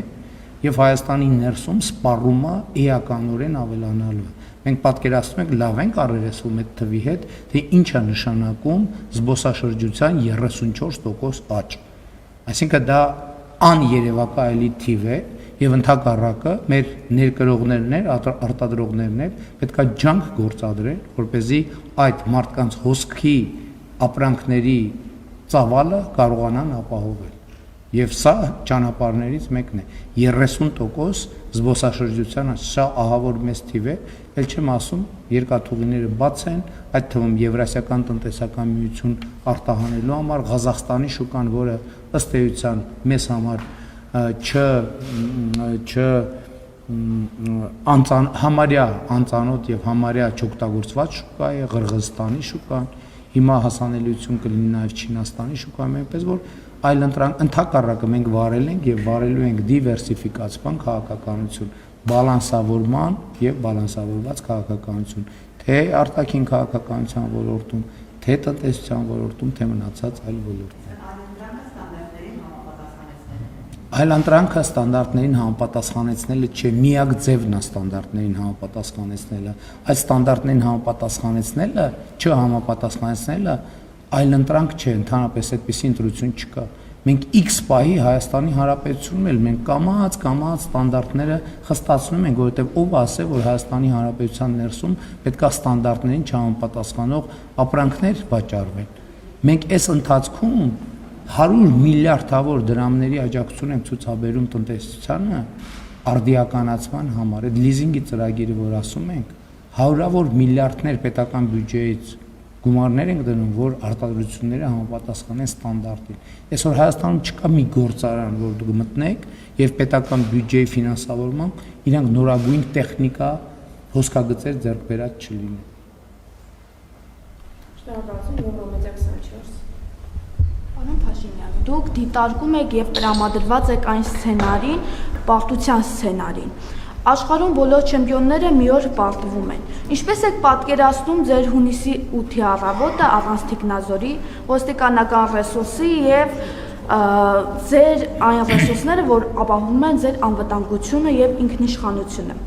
եւ Հայաստանի ներսում սպառումը էականորեն ավելանալու է։ Մենք պատկերացնում ենք լավ ենք առերեսվում այդ թվի հետ, թե ինչ է նշանակում զբոսաշրջության 34% աճ։ Այսինքն դա աներևակայելի թիվ է եւ ընդհակառակը մեր ներկրողներն, արտադրողներն պետք է ջանք գործադրեն, որպեսզի այդ մարդկանց հոսքի ապրանքների ծավալը կարողանան ապահովել։ Եվ սա ճանապարհներից մեկն է 30% զբոսաշրջությանը սա ահավոր մեծ թիվ է, ել չեմ ասում երկաթուղիները բաց են, այդ թվում Եվրասիական տնտեսական միություն արտահանելու համար Ղազախստանի շուկան, որը ըստ էության մեզ համար համարյա անծանոթ եւ համարյա չօգտագործված շուկա է, Ղրղզստանի շուկան, հիմա հասանելիություն կլինի նաեւ Չինաստանի շուկան, այնպես որ այլ ընդհակառակը մենք վարել ենք եւ վարելու ենք դիվերսիֆիկացման քաղաքականություն, բալանսավորման եւ բալանսավորված քաղաքականություն, թե արտաքին քաղաքականության ոլորտում, թե տնտեսության ոլորտում, թե մնացած այլ ոլորտներում։ Այլընտրանքը ստանդարտներին համապատասխանեցնելը չէ, միակ ձևն է ստանդարտներին համապատասխանեցնելը։ Այդ ստանդարտներին համապատասխանեցնելը, չհամապատասխանեցնելը այլընտրանք չէ, ընդհանրապես այդպիսի ընտրություն չկա։ Մենք X պահի Հայաստանի Հանրապետությունում էլ մենք կամաց ստանդարտները խստացնում ենք, որովհետև ով ասե, որ Հայաստանի Հանրապետության ներսում պետք է ստանդարտներին չհամապատասխանող ապրանքներ վաճառվեն։ Մենք այս ընթացքում 100 միլիարդավոր դրամների աջակցություն ենք ցուցաբերում տնտեսությանը արդիականացման համար։ Այդ լիզինգի ծրագիրը, որ ասում ենք, հարյուրավոր միլիարդներ պետական բյուջեից գումարներ ենք դնում, որ արտադրությունները համապատասխանեն ստանդարտին։ Այսօր Հայաստանում չկա մի գործարան, որ դուք մտնեք եւ պետական բյուջեի ֆինանսավորմամբ իրանք նորագույն տեխնիկա, հոսքագծեր ձեռք բերած չլինեն։ Շնորհակալություն, Եվրոմեդիա 24։ Պարոն Փաշինյան, դուք դիտարկում եք եւ տրամադրված եք այն սցենարին, պարտության սցենարին։ Աշխարհում բոլոր չեմպիոնները մի օր պարտվում են։ Ինչպես եք պատկերացնում ձեր հունիսի 8-ի առավոտը առանց թիկնազորի, ոստիկանական ռեսուրսի եւ ձեր այն ռեսուրսները, որ ապահովում են ձեր անվտանգությունը եւ ինքնիշխանությունը։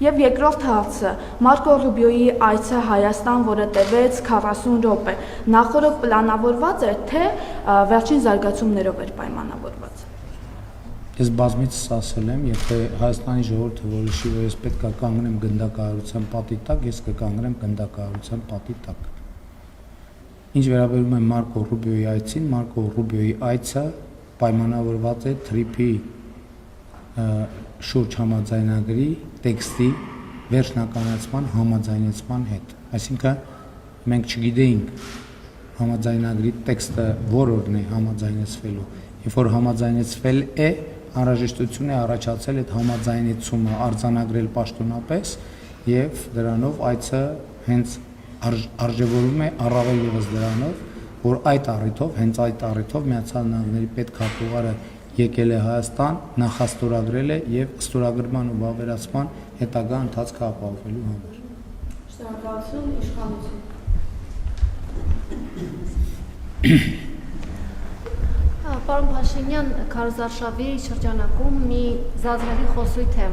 Եվ երկրորդ հարցը, Մարկո Ռուբիոյի այցը Հայաստան, որը տևեց 40 րոպե, նախորդ պլանավորված էր, թե վերջին զարգացումներով էր պայմանավորված։ Ես բազմիցս ասել եմ, եթե Հայաստանի ժողովուրդը որոշի, որ ես պետք է կանգնեմ գնդակահարության պատի տակ, ես կկանգնեմ գնդակահարության պատի տակ։ Ինչ վերաբերում է Մարկո Ռուբիոյի այցին, Մարկո Ռուբիոյի այցը պայմանավորված է TRIP-ի շուրջ համաձայնագրի տեքստի վերջնականացման համաձայնեցման հետ։ Այսինքն մենք չգիտեինք համաձայնագրի տեքստը որն է համաձայնեցվելու։ Երբ որ համաձայնեցվել է, անհրաժեշտություն է առաջացել այդ համաձայնեցումը արձանագրել պաշտոնապես եւ դրանով այցը հենց արժևորում է առավել եւս դրանով, որ այդ առիթով, հենց այդ առիթով Միացյալ Նահանգների պետքարտուղարը եկել է Հայաստան, նախաստորագրել է եւ ստորագրման ու վավերացման հետագա ընթացքը ապահովելու համար։ Շնորհակալություն, իշխանություն։ Պարոն Փաշինյան, քարոզարշավի շրջանակում մի զազրելի խոսույթ է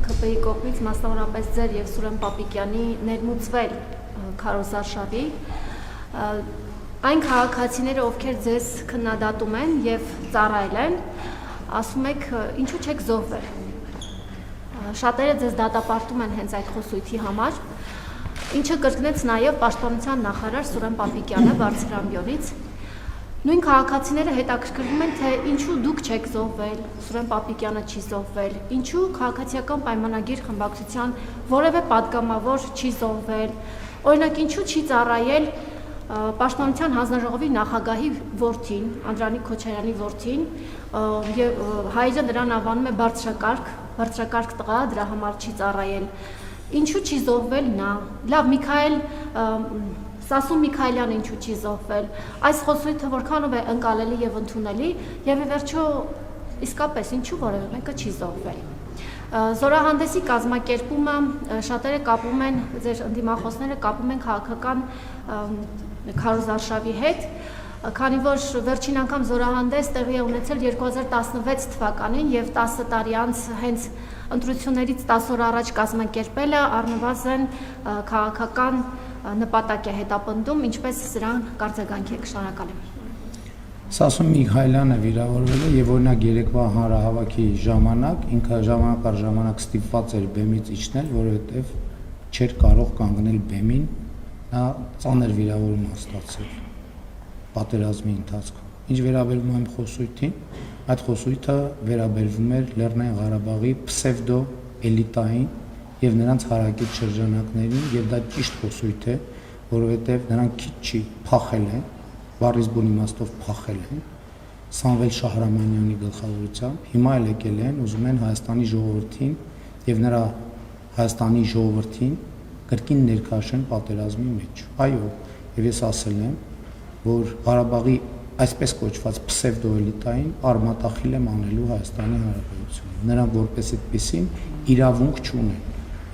ԿՊ-ի կողմից, մասնավորապես ձեր եւ Սուրեն Պապիկյանի ներմուծվել քարոզարշավի այն քաղաքացիները, ովքեր ձեզ քննադատում են եւ ծառայել են, ասում եք, ինչու չեք զոհվել։ Շատերը ձեզ դատապարտում են հենց այդ խոսույթի համար, ինչը կրկնեց նաեւ Պաշտպանության նախարար Սուրեն Պապիկյանը Բարսեղամբյոնից։ Նույն քաղաքացիները հետաքրքրվում են, թե ինչու դուք չեք զոհվել, Սուրեն Պապիկյանը չի զոհվել, ինչու քաղաքացիական պայմանագիր խմբակցության որևէ պատգամավոր չի զոհվել, օրինակ ինչու չի ծառայել Պաշտպանության հանձնաժողովի նախագահի որդին, Անդրանիկ Քոչարյանի որդին, եւ հայրը նրան անվանում է բարձրակարգ տղա, դրա համար չի ծառայել։ Ինչու չի զոհվել նա։ Լավ, Սասուն Միքայելյանը ինչու չի զոհվել։ Այս խոսույթը որքանով է ընկալելի եւ ընդունելի եւ ի վերջո իսկապես ինչու որևէ մեկը չի զոհվել։ Զորահանդեսի կազմակերպումը շատերը կապում են, ձեր ընդդիմախոսները կապում են քաղաքական քարոզարշավի հետ, քանի որ վերջին անգամ զորահանդես տեղի է ունեցել 2016 թվականին եւ 10 տարի անց հենց ընտրություններից 10 օր առաջ կազմակերպելը առնվազն քաղաքական նպատակ է հետապնդում, ինչպես սրան կարձագանքի եք։ Շնորհակալ եմ։ Սասուն Միքայելյանը վիրավորվել է եւ օրինակ երեկվա հանրահավաքի ժամանակ ինքը ժամանակ առ ժամանակ ստիպված էր բեմից իջնել, որովհետեւ չէր կարող կանգնել բեմին, նա ծանր վիրավորում ստացել պատերազմի ընթացքում։ Ինչ վերաբերում է խոսույթին, այդ խոսույթը վերաբերվում էր Լեռնային Ղարաբաղի պսևդո էլիտային եւ նրանց հարակից շրջանակներին եւ դա ճիշտ խոսույթ է, որովհետեւ նրանք քիչ չի փախել են, բառիզբուն իմաստով փախել են Սամվել Շահրամանյանի գլխավորությամբ, հիմա էլ եկել են, ուզում են Հայաստանի ժողովրդին եւ նրա Հայաստանի ժողովրդին կրկին ներքաշեն պատերազմի մեջ։ Այո, եւ ես ասել եմ, որ Ղարաբաղի այսպես կոչված պսևդոէլիտային արմատախիլ եմ անելու Հայաստանի Հանրապետությունը։ Նրանք որպես այդպեսին իրավունք չունեն։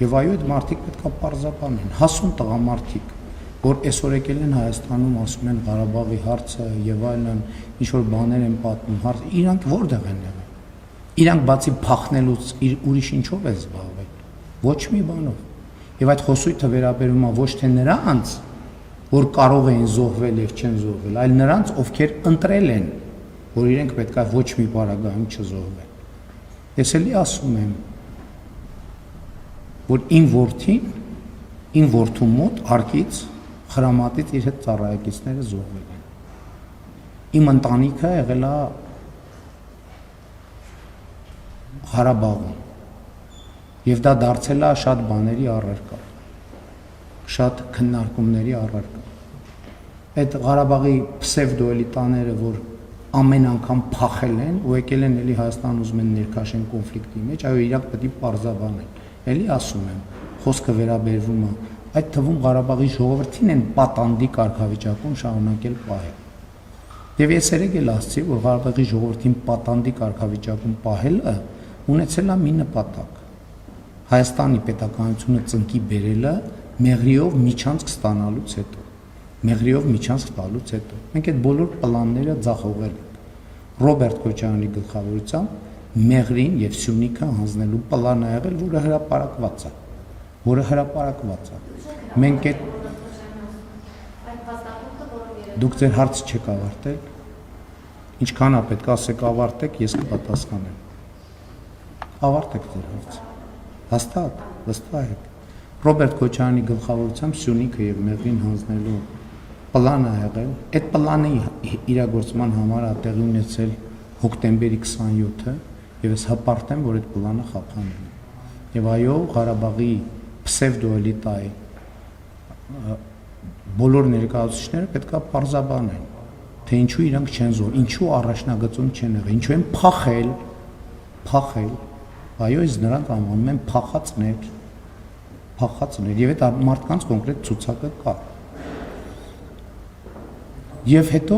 Եվ այո, այդ մարդիկ պետք է պարզաբանեն, հասուն տղամարդիկ, որ այսօր եկել են Հայաստանում, ասում են Ղարաբաղի հարցը եւ այլն, ինչ որ բաներ են պատմում, իրանք որտեղ են եղել։ Իրանք բացի փախնելուց ուրիշ ինչով է զբաղվել։ Ոչ մի բանով։ Եվ այդ խոսույթը վերաբերում է ոչ թե նրանց, որ կարող էին զոհվել եւ չեն զոհվել, այլ նրանց, ովքեր ընտրել են, որ իրենք պետք է ոչ մի բaragայում չզոհվեն։ Ես էլի ասում եմ, որ իմ որդին, իմ որդու մոտ արկից խրամատից իր հետ ծառայակիցները զոհվել են։ Իմ ընտանիքը եղել է Ղարաբաղում եւ դա դարձել է շատ բաների առարկա, շատ քննարկումների առարկա։ Այդ Ղարաբաղի պսևդոէլիտաները, որ ամեն անգամ փախել են ու եկել են էլի Հայաստան ուզում են ներքաշեն կոնֆլիկտի մեջ, այո, իրանք պետք է պարզաբանեն։ Էլի ասում եմ, խոսքը վերաբերվում է այդ թվում Ղարաբաղի ժողովրդին են պատանդի կարգավիճակում շարունակել պահել։ Եվ ես երեք էլ ասացի, որ Ղարաբաղի ժողովրդին պատանդի կարգավիճակում պահելը ունեցել է մի նպատակ։ Հայաստանի պետականությունը ծնկի բերելը մեղրիով միջանցք ստանալուց հետո։ Մեղրիով միջանցք տալուց հետո։ Մենք այդ բոլոր պլանները ձախողել ենք։ Ռոբերտ Քոչարյանի գլխավորությամբ Մեղրին եւ Սյունիքը հանձնելու պլան ա եղել, որը հրապարակված է։ Մենք այդ դուք ձեր հարցը չեք ավարտել։ Ինչքան է պետք ասեք ավարտեք, ես կպատասխանեմ։ Ավարտեք ձեր հարցը։ Վստահ եք։ Ռոբերտ Քոչարյանի գլխավորությամբ Սյունիքը եւ Մեղրին հանձնելու պլան ա եղել։ Այդ պլանի իրագործման համար ա տեղի ունեցել հոկտեմբերի 27-ը եւ ես հպարտ եմ, որ այդ պլանը խափանել է։ Եվ այո, Ղարաբաղի պսևդոէլիտայի բոլոր ներկայացուցիչները պետք է պարզաբանեն, թե ինչու իրանք չեն զոհ, ինչու առաջնագծում չեն եղել, ինչու են փախել։ Այո, ես նրանք անվանում եմ փախածներ, եւ այդ մարդկանց կոնկրետ ցուցակը կա։ Եվ հետո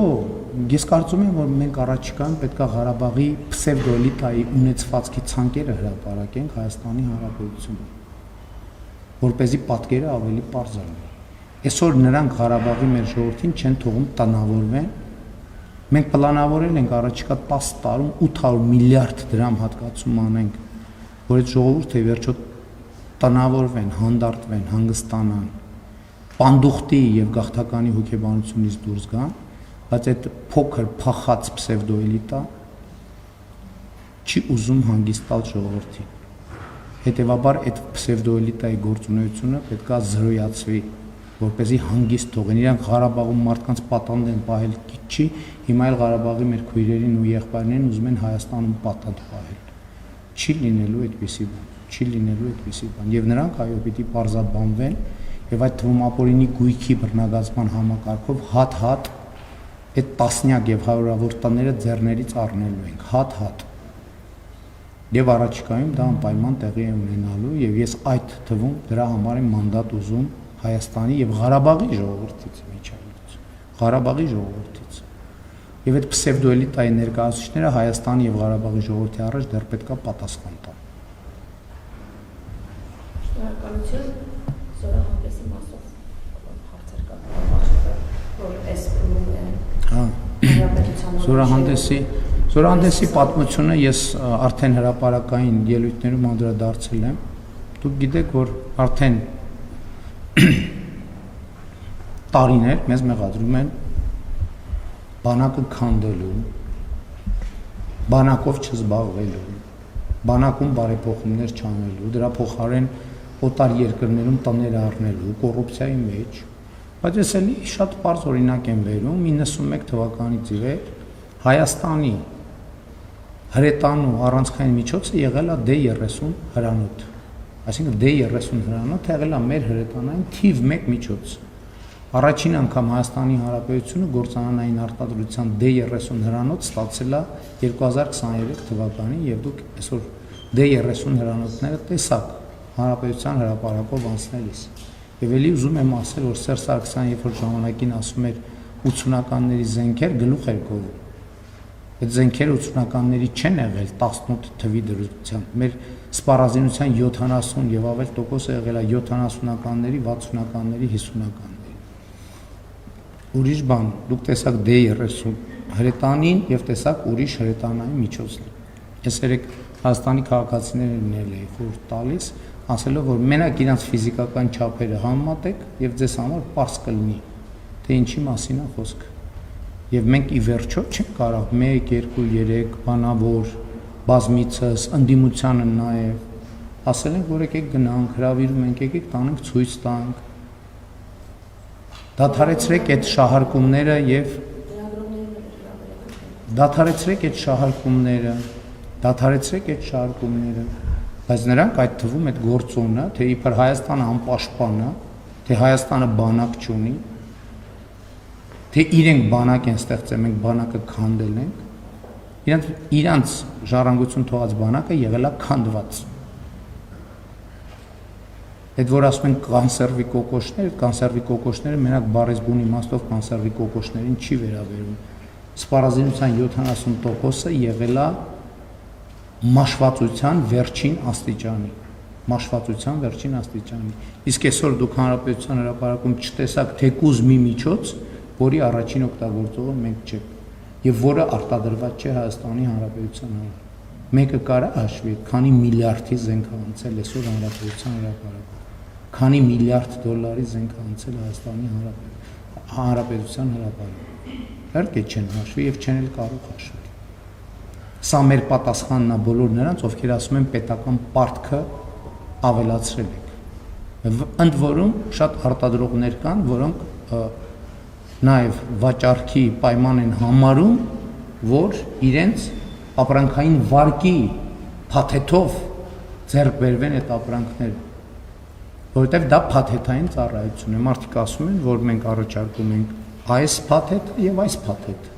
ես կարծում եմ, որ մենք առաջիկայում պետք է Ղարաբաղի պսևդոէլիտայի ունեցվածքի ցանկերը հրապարակենք Հայաստանի Հանրապետությունում, որպեսզի պատկերը ավելի պարզ լինի։ Այսօր նրանք Ղարաբաղի մեր ժողովրդին չեն թողում տնավորվեն։ Մենք պլանավորել ենք առաջիկա 10 տարում 800 միլիարդ դրամ հատկացում անենք, որ այդ ժողովուրդը վերջո տնավորվեն, հանդարտվեն, հանգստանան, պանդուխտի եւ գաղթականի հոգեբանությունից դուրս գան, բայց այդ փոքր փախած պսևդոէլիտա չի ուզում հանգստալ ժողովրդին։ Հետևաբար այդ պսևդոէլիտայի գործունեությունը պետք է զրոյացվի, որպեսզի հանգիստ թողեն։ Իրանք Ղարաբաղում մարդկանց պատանդ են պահել չի, հիմա էլ Ղարաբաղի մեր քույրերին ու եղբայրներին ուզում են Հայաստանում պատանդ պահել։ Չի լինելու այդպիսի բան, եւ նրանք այո պիտի պարզաբանվեն եւ այդ թվում ապօրինի գույքի բռնագազման համակարգով հատ-հատ այդ տասնյակ եւ հարյուրավոր տները ձեռներից առնելու ենք, հատ-հատ։ Եվ առաջիկայում դա անպայման տեղի է ունենալու եւ ես այդ թվում դրա համար եմ մանդատ ուզում Հայաստանի եւ Ղարաբաղի ժողովրդից միջավայրից, Ղարաբաղի ժողովրդից։ Եվ այդ պսևդոէլիտայի ներկայացուցիչները Հայաստանի եւ Ղարաբաղի ժողովրդի առաջ դեռ պետք է պատասխան տան։ Շնորհակալություն զորահանդեսի մասով հարցեր կան, որ այս Զորահանդեսի պատմությունը ես արդեն հրապարակային ելույթներում անդրադարձել եմ։ Դուք գիտեք, որ արդեն տարիներ մեզ մեղադրում են բանակը քանդելու, բանակով չզբաղվելու, բանակում բարեփոխումներ չանելու, դրա փոխարեն օտար երկրներում տներ առնելու, կոռուպցիայի մեջ, բայց ես էլի շատ պարզ օրինակ եմ վերում 91 թվականից ի վեր Հայաստանի հրետանու առանցքային միջոցը եղել է D30 հրանոթ, այսինքն D30 հրանոթը եղել է մեր հրետանային թիվ 1 միջոց։ Առաջին անգամ Հայաստանի Հանրապետությունը գործարանային արտադրության D30 հրանոթ ստացել է 2023 թվականին եւ դուք այսօր D30 հրանոթները տեսաք Հանրապետության հրապարակով անցնելիս։ Եվ ելի ուզում եմ ասել, որ Սերժ Սարգսյանը երբ որ ժամանակին ասում էր 80-ականների զենքեր գլուխ էր գովում։ Այդ զենքերը 80-ականների չեն եղել 18 թվի դրությամբ։ Մեր սպառազինության 70 եւ ավել տոկոսը եղել է 70-ականների, 60-ականների, 50-ականների։ Ուրիշ բան, դուք տեսաք D30 հրետանին եւ տեսաք ուրիշ հրետանային միջոցներ։ Ես երեք Հայաստանի քաղաքացիներին էլ է խորհուրդ տալիս, ասելով որ մենակ իրանց ֆիզիկական չափերը համատեք եւ ձեզ համար պարզ կլինի, թե ինչի մասին է խոսքը։ Եվ մենք ի վերջո չենք կարող 1, 2, 3 բանավոր բազմիցս ընդդիմությանը նաև ասել ենք, որ եկեք գնանք, հրավիրում ենք, եկեք տանենք ցույց տանք։ Դադարեցրեք այդ շահարկումները եւ դադարեցրեք այդ շահարկումները, բայց նրանք այդ թվում այդ գործոնը, թե իբր Հայաստանը անպաշտպան է, թե Հայաստանը բանակ չունի, թե իրենք բանակ են ստեղծել, մենք բանակը քանդել ենք, իրանց ժառանգություն թողած բանակը եղել է քանդված։ Այդ որ ասում են կանսերվի կոկոշներ, այդ կանսերվի կոկոշները մենակ բարեզբուն իմաստով կանսերվի կոկոշներին չի վերաբերում։ Սպառազինության 70%-ը եղել է մաշվածության վերջին աստիճանի։ Իսկ այսօր դուք հանրապետության հրապարակում չտեսաք թեկուզ մի միջոց, որի առաջին օգտագործողը մենք չենք, եւ որը արտադրված չէ Հայաստանի Հանրապետության համար։ Մեկը կարա հաշվի, քանի միլիարդի զենք է անցել այսօր հանրապետության հրապարակում, քանի միլիարդ դոլարի զենք է անցել Հայաստանի Հանրապետության հրապարակում։ Իհարկե չեն հաշվի եւ չեն էլ կարող հաշվել։ Սա մեր պատասխանն է բոլոր նրանց, ովքեր ասում են պետական պարտքը ավելացրել ենք։ Ընդ որում շատ արտադրողներ կան, որոնք նաև վաճառքի պայման են համարում, որ իրենց ապրանքային վարկի փաթեթով ձեռք բերվեն այդ ապրանքները, որովհետև դա փաթեթային ծառայություն է։ Մարդիկ ասում են, որ մենք առաջարկում ենք այս փաթեթ եւ այս փաթեթ։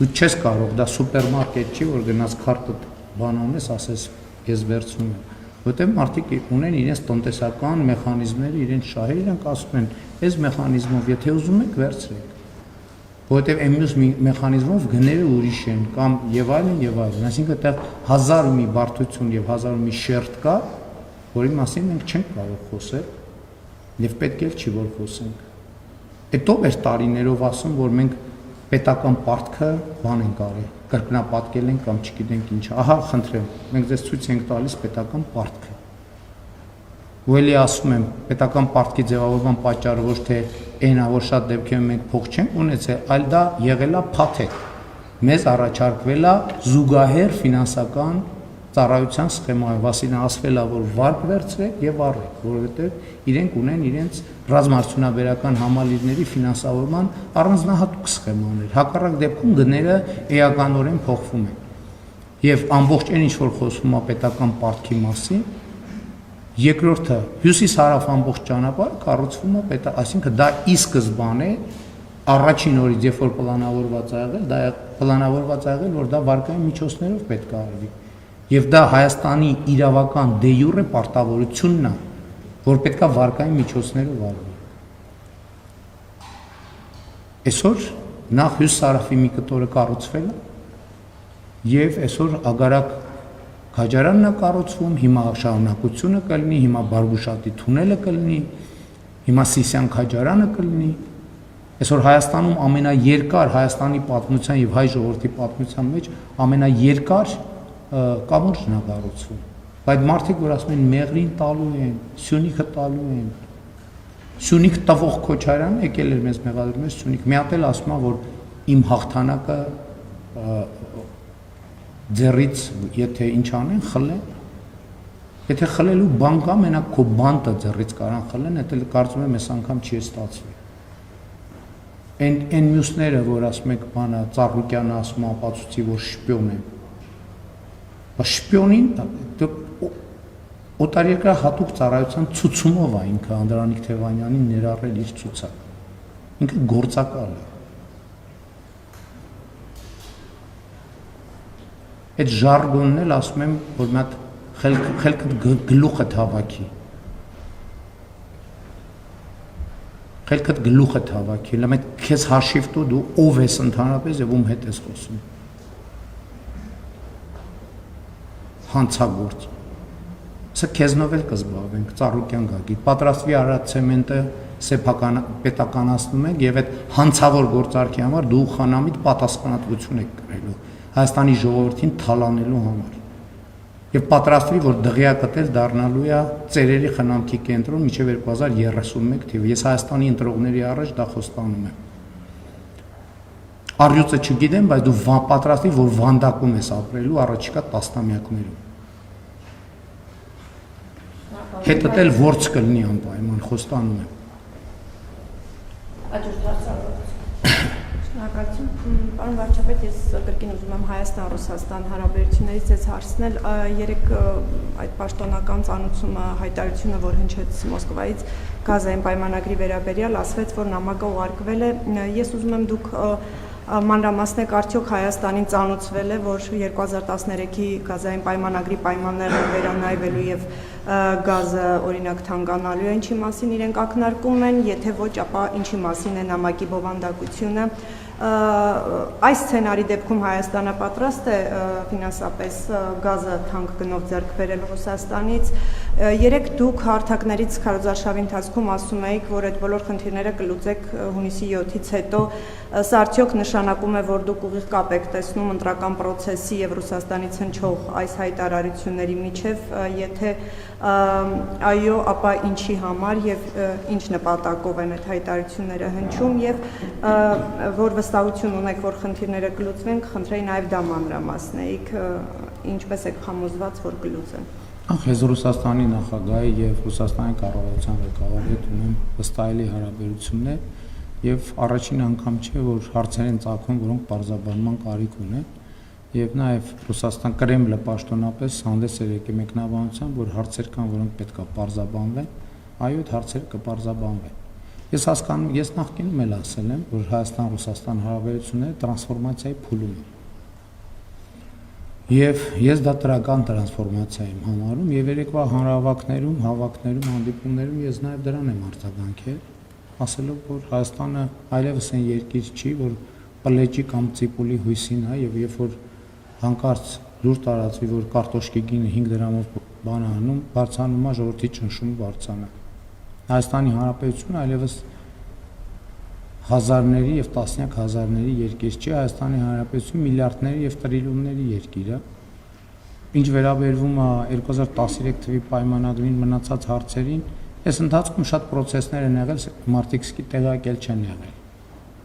Դու չես կարող, դա սուպերմարկետ չի, որ գնաց քարտը բան անես, ասես ես վերցնում եմ, որովհետև մարդիկ ունեն իրենց տնտեսական մեխանիզմները, իրենց շահերը, իրանք ասում են, այս մեխանիզմով եթե ուզում եք վերցրեք, որովհետև այն մյուս մեխանիզմով գները ուրիշ են կամ եւ այլն, այսինքն այդտեղ հազար ու մի բարդություն եւ հազար ու մի շերտ կա, որի մասին մենք չենք կարող խոսել եւ պետք էլ չի որ խոսենք։ Այդ ով էր տարիներով ասում, որ մենք պետական պարտքը բան ենք արել, կրկնապատկել ենք կամ չգիտենք ինչ։ Ահա, խնդրեմ, մենք ձեզ ցույց ենք տալիս պետական պարտքը։ Ու էլի ասում եմ, պետական պարտքի ձևավորման պատճառը ոչ թե այնա, որ շատ դեպքերում մենք փող չենք ունեցել, այլ դա եղել է փաթեթ։ Մեզ առաջարկվել է զուգահեռ ֆինանսական ծառայության սխեմայով, ասինքն ասվել է, որ վարկ վերցրեք եւ առեք, որովհետեւ իրենք ունեն իրենց ռազմարտությունաբերական համալիրների ֆինանսավորման առանձնահատուկ սխեմաներ։ Հակառակ դեպքում գները էականորեն փոխվում են։ Եվ ամբողջ այն ինչ որ խոսվում է պետական պարտքի մասին, երկրորդը հյուսիս-հարավ ամբողջ ճանապարհը կառուցվում է այսինքն դա ի սկզբանե առաջին օրից երբ որ պլանավորված ա եղել, դա պլանավորված ա եղել, որ դա վարկային միջոցներով պետք է արվի։ Եվ դա Հայաստանի իրավական դե յուրե պարտավորությունն է, որ պետք է վարկային միջոցներով արվի։ Այսօր նախ հյուսիս-հարավի մի կտորը կառուցվել է, եւ այսօր Ագարակ քաջարանն է կառուցվում, հիմա շարունակությունը կլինի, հիմա Բարգուշատի թունելը կլինի, հիմա Սիսյան քաջարանը կլինի։ Այսօր Հայաստանում ամենաերկար Հայաստանի պատմության եւ հայ ժողովրդի պատմության մեջ ամենաերկար կամուրջն է կառուցվում։ Բայց մարդիկ որ ասում են Մեղրին տալու են, Սյունիքը տալու են, Սյունիք տվող Քոչարյան եկել էր մեզ մեղադրում էր Սյունիք, մի հատ էլ ասում է որ իմ հաղթանակը ձեռից եթե ինչ անեն, խլեն։ Եթե խլելու բան կա, մենակ քո բանտը ձեռից կարան խլեն, դա կարծում եմ այս անգամ չի ստացվի։ Այն մյուսները, որ ասում եք բանը, Ծառուկյանը ասում ապացուցի, որ շպիոն է։ Բայց շպիոնին օտարերկրյա հատուկ ծառայության ցուցումով է ինքը Անդրանիկ Թևանյանին ներառել իր ցուցակ։ Ինքը գործակալ է։ Այդ ժարգոնն էլ ասում եմ, որ մի հատ խելքդ գլուխդ հավաքի։ Խելքդ գլուխդ հավաքի, լավ այդ քեզ հաշիվ տու դու ով ես ընդհանրապես եւ ում հետ ես խոսում։ Հանցագործ։ Սա քեզնով էլ կզբաղվենք, Ծառուկյան գագի։ Պատրաստվի արած ցեմենտը սեփական պետականացնում ենք եւ այդ հանցավոր գործարքի համար դու խանամիտ պատասխանատվություն եք կրելու Հայաստանի ժողովրդին թալանելու համար։ եւ պատրաստվի, որ դղյա կտել դառնալու է ծերերի խնամքի կենտրոն մինչեւ 2031 թիվ։ Ես Հայաստանի ընտրողների առաջ դա խոստանում եմ։ Առյուծը չգիտեմ, բայց դու պատրաստվի, որ վանդակում ես ապրելու առաջիկա տասնամյակներում։ Հետդ էլ որց կլինի անպայման, խոստանում եմ։ Հաջորդ հարցը։ Շնորհակալություն, պարոն վարչապետ, ես կրկին ուզում եմ Հայաստան-Ռուսաստան հարաբերություններից ես հարցնել, երեք այդ պաշտոնական ծանուցումը հայտարարությունը, որ հնչեց Մոսկվայից գազային պայմանագրի վերաբերյալ, ասվեց, որ նամակը ուղարկվել է, ես ուզում եմ դուք մանրամասնեք արդյոք Հայաստանին ծանուցվել է, որ 2013-ի գազային պայմանագրի պայմանները վերանայվելու եւ գազը օրինակ թանկանալու է, ինչի մասին իրենք ակնարկում են, եթե ոչ, ապա ինչի մասին է նամակի բովանդակությունը։ Այս սցենարի դեպքում Հայաստանը պատրաստ է ֆինանսապես գազը թանկ գնով ձեռք բերել Ռուսաստանից։ Երեք դուք հարթակներից քարոզարշավի ընթացքում ասում էիք, որ այդ բոլոր խնդիրները կլուծեք հունիսի 7-ից հետո։ Սա արդյոք նշանակում է, որ դուք ուղիղ կապ եք տեսնում ընտրական process-ի եւ Ռուսաստանից հնչող այս հայտարարությունների միջև, եթե այո, ապա ինչի համար եւ ինչ նպատակով են այդ հայտարարությունները հնչում եւ որ վստահություն ունեք, որ խնդիրները կլուծվեն, խնդրեի նաեւ դա մանրամասնեիք, ինչպես եք համոզված, որ կլուծեն։ Ես Ռուսաստանի նախագահի եւ Ռուսաստանի կառավարության ղեկավարի հետ ունեմ վստահելի հարաբերություններ եւ առաջին անգամ չէ, որ հարցեր են ծագում, որոնք բարձրաբանման կարիք ունեն եւ նաեւ Ռուսաստան Կրեմլը պաշտոնապես հանդես է եկել մեկնաբանությամբ, որ հարցեր կան, որոնք պետք է բարձրաբանվեն, այո, այդ հարցերը կբարձրաբանվեն։ Ես հասկանում, ես նախկինում էլ ասել եմ, որ Հայաստան-Ռուսաստան հարաբերությունները տրանսֆորմացիայի փուլում են։ Եվ ես դա տրական տրանսֆորմացիա եմ համարում եւ երեկվա հանրահավաքներում, հանդիպումներում ես նաեւ դրան եմ արձագանքել, ասելով, որ Հայաստանը այլևս այն երկիր չի, որ պլեջի կամ ծիպուլի հույսին է եւ երբ որ հանկարծ լուր տարածվի, որ կարտոշկի գինը 5 դրամով բան անում, բարձրանում է ժողովրդի ճնշումը բարձրանում։ Հայաստանի Հանրապետությունը այլևս հազարների եւ տասնյակ հազարների երկիր չի, Հայաստանի Հանրապետությունը միլիարդների եւ տրիլիոնների երկիր է։ Ինչ վերաբերվում է 2013 թվականի պայմանագրին մնացած հարցերին, այս ընթացքում շատ process-ներ են եղել, մարդիկ տեղակել չեն եղել։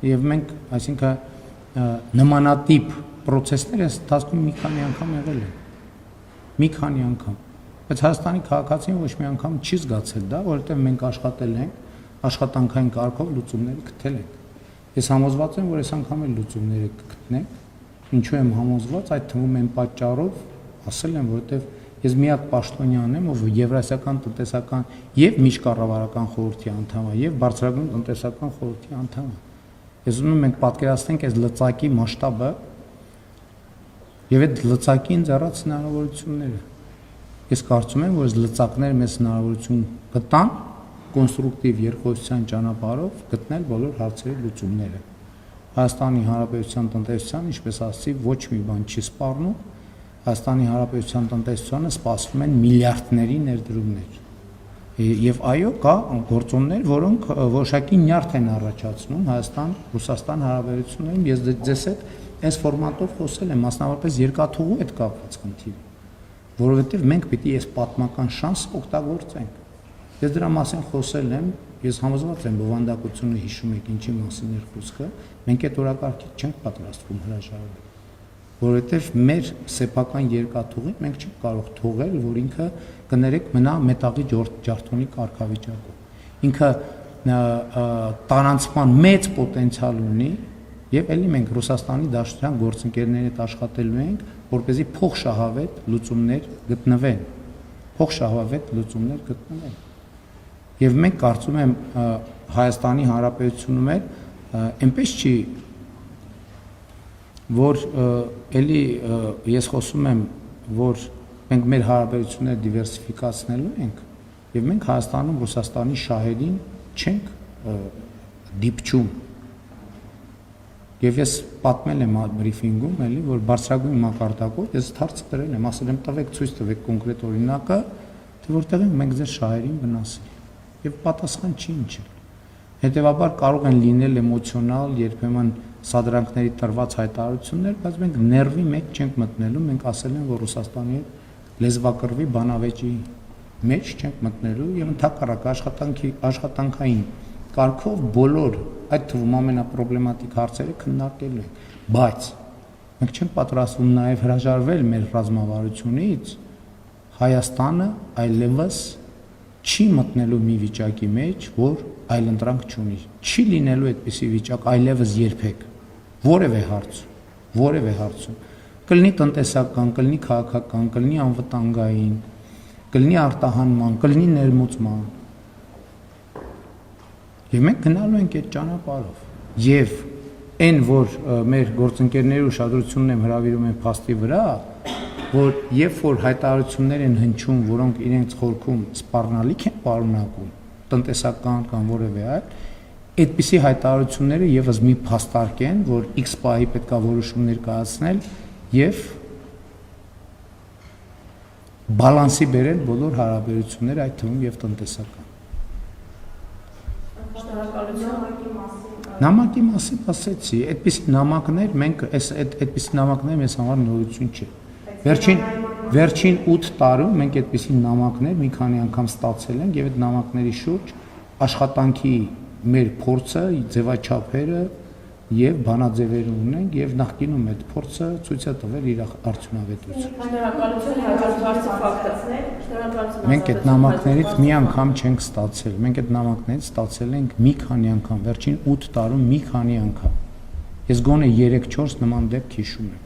Եվ մենք, այսինքն նմանատիպ process-ներ այս ընթացքում մի քանի անգամ եղել են։ Մի քանի անգամ։ Բայց Հայաստանի քաղաքացին ոչ մի անգամ չի զգացել դա, որովհետեւ մենք աշխատել ենք աշխատանքային կարգով լուծումները գտել ենք։ Ես համոզված եմ, որ այս անգամ էլ լուծումները կգտնենք։ Ինչու եմ համոզված, այդ թվում եմ պատճառով, ասել եմ, որովհետև ես մի հատ պաշտոնյան եմ, ով Եվրասիական տնտեսական եւ միջկառավարական խորհրդի անդամ է, եւ բարձրագույն տնտեսական խորհրդի անդամ է։ Ես ուզում եմ մենք պատկերացնենք այս լծակի մասշտաբը եւ այդ լծակի ընձեռած հնարավորությունները։ Ես կարծում եմ, որ այս լծակները մեզ հնարավորություն կտան կոնստրուկտիվ երկխոսության ճանապարհով գտնել բոլոր հարցերի լուծումները։ Հայաստանի Հանրապետության տնտեսության, ինչպես ասացի, ոչ մի բան չի սպառնում։ Հայաստանի Հանրապետության տնտեսությանը սպասվում են միլիարդների ներդրումներ։ Եվ այո, կա գործոններ, որոնք որոշակի նյարդ են առաջացնում Հայաստան-Ռուսաստան հարաբերություններում։ Ես ձեզ հետ այս ֆորմատով խոսել եմ, մասնավորապես երկաթուղու հետ կապված խնդիր, որովհետև մենք պիտի այս պատմական շանսը օգտագործենք։ Ես դրա մասին խոսել եմ, ես համոզված եմ, բովանդակությունը հիշում եք ինչի մասին էր խոսքը, մենք այդ օրակարգից չենք պատրաստվում հրաժարվել, որովհետև մեր սեփական երկաթուղին մենք չենք կարող թողել, որ ինքը կներեք մնա մետաղի ջարդոնի կարգավիճակով։ Ինքը տարանցման մեծ պոտենցիալ ունի եւ ելի մենք Ռուսաստանի Դաշնության գործընկերների հետ աշխատելու ենք, որպեսզի փոխշահավետ լուծումներ գտնվեն։ Եվ մենք կարծում եմ Հայաստանի Հանրապետությունում էլ այնպես չի, որ էլի ես խոսում եմ, որ մենք մեր հարաբերությունները դիվերսիֆիկացնելու ենք եւ մենք Հայաստանում Ռուսաստանի շահերին չենք դիպչում։ Եվ ես պատմել եմ բրիֆինգում, էլի, որ բարձրագույն մակարդակով ես հարց տվել եմ, ասել եմ տվեք ցույց տվեք կոնկրետ օրինակը, թե որտեղ մենք ձեր շահերին վնասել եւ պատասխան չի ընչել։ Հետևաբար կարող են լինել էմոցիոնալ, երբեմն սադրանքների տրված հայտարարություններ, բայց մենք ներվի մեջ չենք մտնելու, մենք ասել ենք, որ Ռուսաստանի հետ լեզվակռվի բանավեճի մեջ չենք մտնելու եւ ընդհակառակը աշխատանքային կարգով բոլոր այդ թվում ամենապրոբլեմատիկ հարցերը քննարկելու ենք, բայց մենք չենք պատրաստվում նաեւ հրաժարվել մեր ռազմավարությունից Հայաստանը այլևս չի մտնելու մի վիճակի մեջ, որ այլընտրանք չունի, չի լինելու այդպիսի վիճակ այլևս երբեք, որևէ հարցում, կլինի տնտեսական, կլինի քաղաքական, կլինի անվտանգային, կլինի արտահանման, կլինի ներմուծման։ Եվ մենք գնալու ենք այդ ճանապարհով։ Եվ այն, որ մեր գործընկերների ուշադրությունն եմ հրավիրում են փաստի վրա, որ երբ որ հայտարարություններ են հնչում, որոնք իրենց խորքում սպառնալիք են պարունակում, տնտեսական կամ որևէ այլ, այդպիսի հայտարարությունները եւս մի փաստարկ են, որ X պահի պետքա որոշումներ կայացնել եւ բալանսի բերել բոլոր հարաբերությունները, այդ թվում եւ տնտեսական։ Նամակի մասին ասեցի, այդպիսի նամակներ մենք այդպիսի նամակներ մեզ համար նորություն չէ։ Վերջին 8 տարում մենք այդպիսի նամակներ մի քանի անգամ ստացել ենք եւ այդ նամակների շուրջ աշխատանքի մեր փորձը, ձևաչափերը եւ բանաձևերը ունենք եւ նախկինում այդ փորձը ցույց է տվել իր արդյունավետությունը։ Մենք այդ նամակներից մի անգամ չենք ստացել, մենք այդ նամակներից ստացել ենք մի քանի անգամ, վերջին 8 տարում մի քանի անգամ։ Ես գոնե 3-4 նման դեպք հիշում եմ։